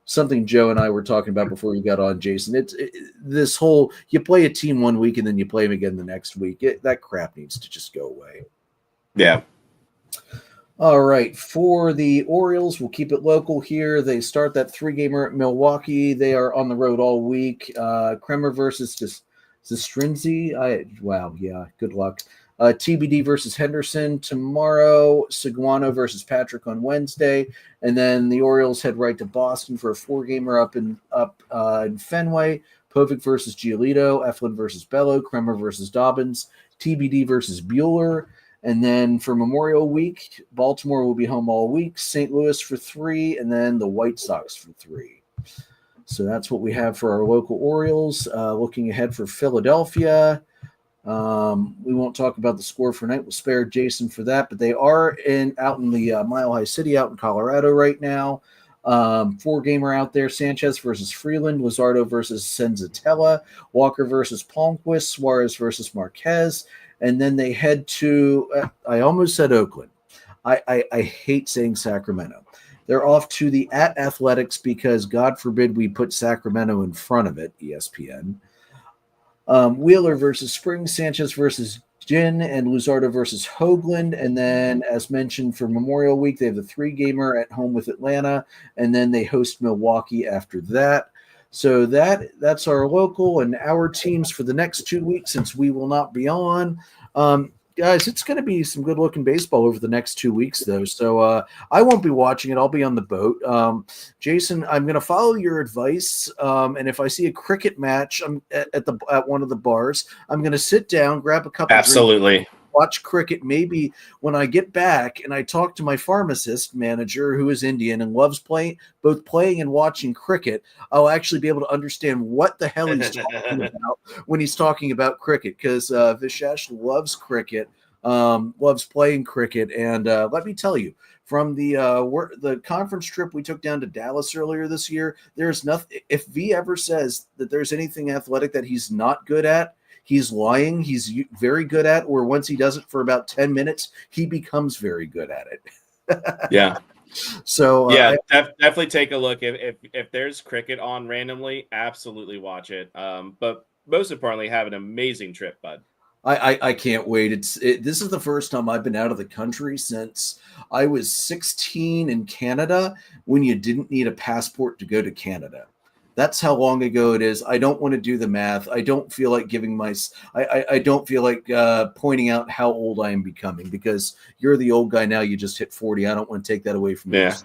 something Joe and I were talking about before you got on, Jason, this whole, you play a team 1 week and then you play them again the next week. That crap needs to just go away. Yeah. All right, for the Orioles, we'll keep it local here. They start that 3-gamer at Milwaukee. They are on the road all week. Kremer versus Zastrinzi. Good luck. TBD versus Henderson tomorrow. Seguano versus Patrick on Wednesday. And then the Orioles head right to Boston for a 4-gamer up in Fenway. Povich versus Giolito. Eflin versus Bello. Kremer versus Dobbins. TBD versus Bueller. And then for Memorial Week, Baltimore will be home all week, St. Louis for 3, and then the White Sox for 3. So that's what we have for our local Orioles. Looking ahead for Philadelphia, we won't talk about the score for tonight. We'll spare Jason for that, but they are out in the Mile High City out in Colorado right now. Four-gamer out there: Sanchez versus Freeland, Luzardo versus Senzatella, Walker versus Palmquist, Suarez versus Marquez, and then they head to I almost said Oakland. I hate saying Sacramento. They're off to the Athletics because God forbid we put Sacramento in front of it, ESPN. Wheeler versus Springs, Sanchez versus Gin, and Luzardo versus Hoagland. And then, as mentioned, for Memorial Week, they have the three-gamer at home with Atlanta, and then they host Milwaukee after that. So that's our local and our teams for the next 2 weeks, since we will not be on. Guys, it's going to be some good-looking baseball over the next 2 weeks, though. So I won't be watching it. I'll be on the boat. Jason, I'm going to follow your advice, and if I see a cricket match at one of the bars, I'm going to sit down, grab a couple Absolutely. drinks, watch cricket. Maybe when I get back and I talk to my pharmacist manager, who is Indian and loves both playing and watching cricket, I'll actually be able to understand what the hell he's talking about when he's talking about cricket, because Vishesh loves cricket, loves playing cricket. And let me tell you, from the conference trip we took down to Dallas earlier this year, there's nothing. If V ever says that there's anything athletic that he's not good at, he's lying. He's very good at, or once he does it for about 10 minutes, he becomes very good at it. Yeah. So yeah, definitely take a look. If there's cricket on randomly, absolutely watch it. But most importantly, have an amazing trip, bud. I can't wait. This is the first time I've been out of the country since I was 16 in Canada, when you didn't need a passport to go to Canada. That's how long ago it is. I don't want to do the math. I don't feel like I don't feel like pointing out how old I am becoming, because you're the old guy now. You just hit 40. I don't want to take that away from you. Yeah.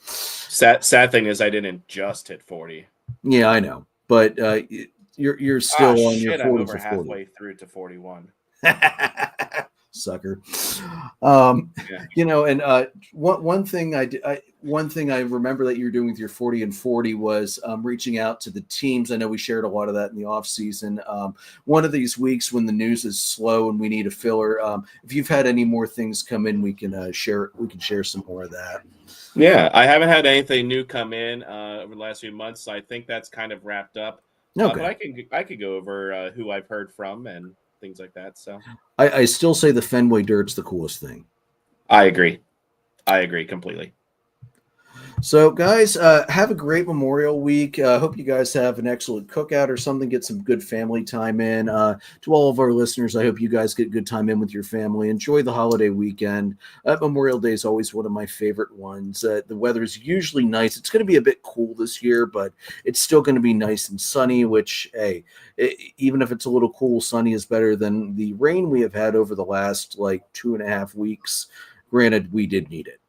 Sad thing is I didn't just hit 40. Yeah, I know. But you're still on your 40 I'm over for 40. halfway through to 41. Sucker. Yeah. You know, and one thing I remember that you were doing with your 40 and 40 was reaching out to the teams. I know we shared a lot of that in the off season. One of these weeks when the news is slow and we need a filler, if you've had any more things come in, we can share some more of that. Yeah, I haven't had anything new come in over the last few months, so I think that's kind of wrapped up. Okay. But I could go over who I've heard from and things like that. So I still say the Fenway Dirt's the coolest thing. I agree completely. So, guys, have a great Memorial Week. Hope you guys have an excellent cookout or something. Get some good family time in. To all of our listeners, I hope you guys get good time in with your family. Enjoy the holiday weekend. Memorial Day is always one of my favorite ones. The weather is usually nice. It's going to be a bit cool this year, but it's still going to be nice and sunny, which, hey, even if it's a little cool, sunny is better than the rain we have had over the last, 2.5 weeks. Granted, we did need it.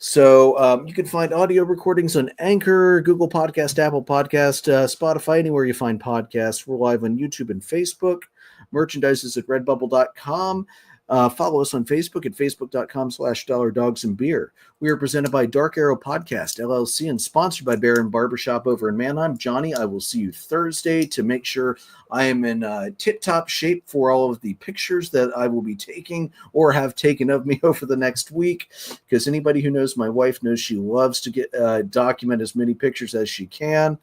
So you can find audio recordings on Anchor, Google Podcast, Apple Podcast, Spotify, anywhere you find podcasts. We're live on YouTube and Facebook. Merchandise is at redbubble.com. Follow us on Facebook at facebook.com/dollardogsandbeer. We are presented by Dark Arrow Podcast, LLC, and sponsored by Baron Barbershop over in Manheim. Johnny, I will see you Thursday to make sure I am in tip-top shape for all of the pictures that I will be taking or have taken of me over the next week, because anybody who knows my wife knows she loves to document as many pictures as she can.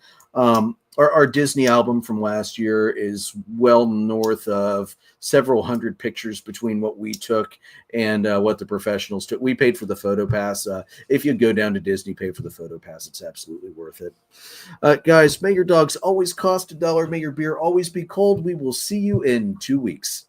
Our Disney album from last year is well north of several hundred pictures between what we took and what the professionals took. We paid for the photo pass. If you go down to Disney, pay for the photo pass. It's absolutely worth it. Guys, may your dogs always cost $1. May your beer always be cold. We will see you in 2 weeks.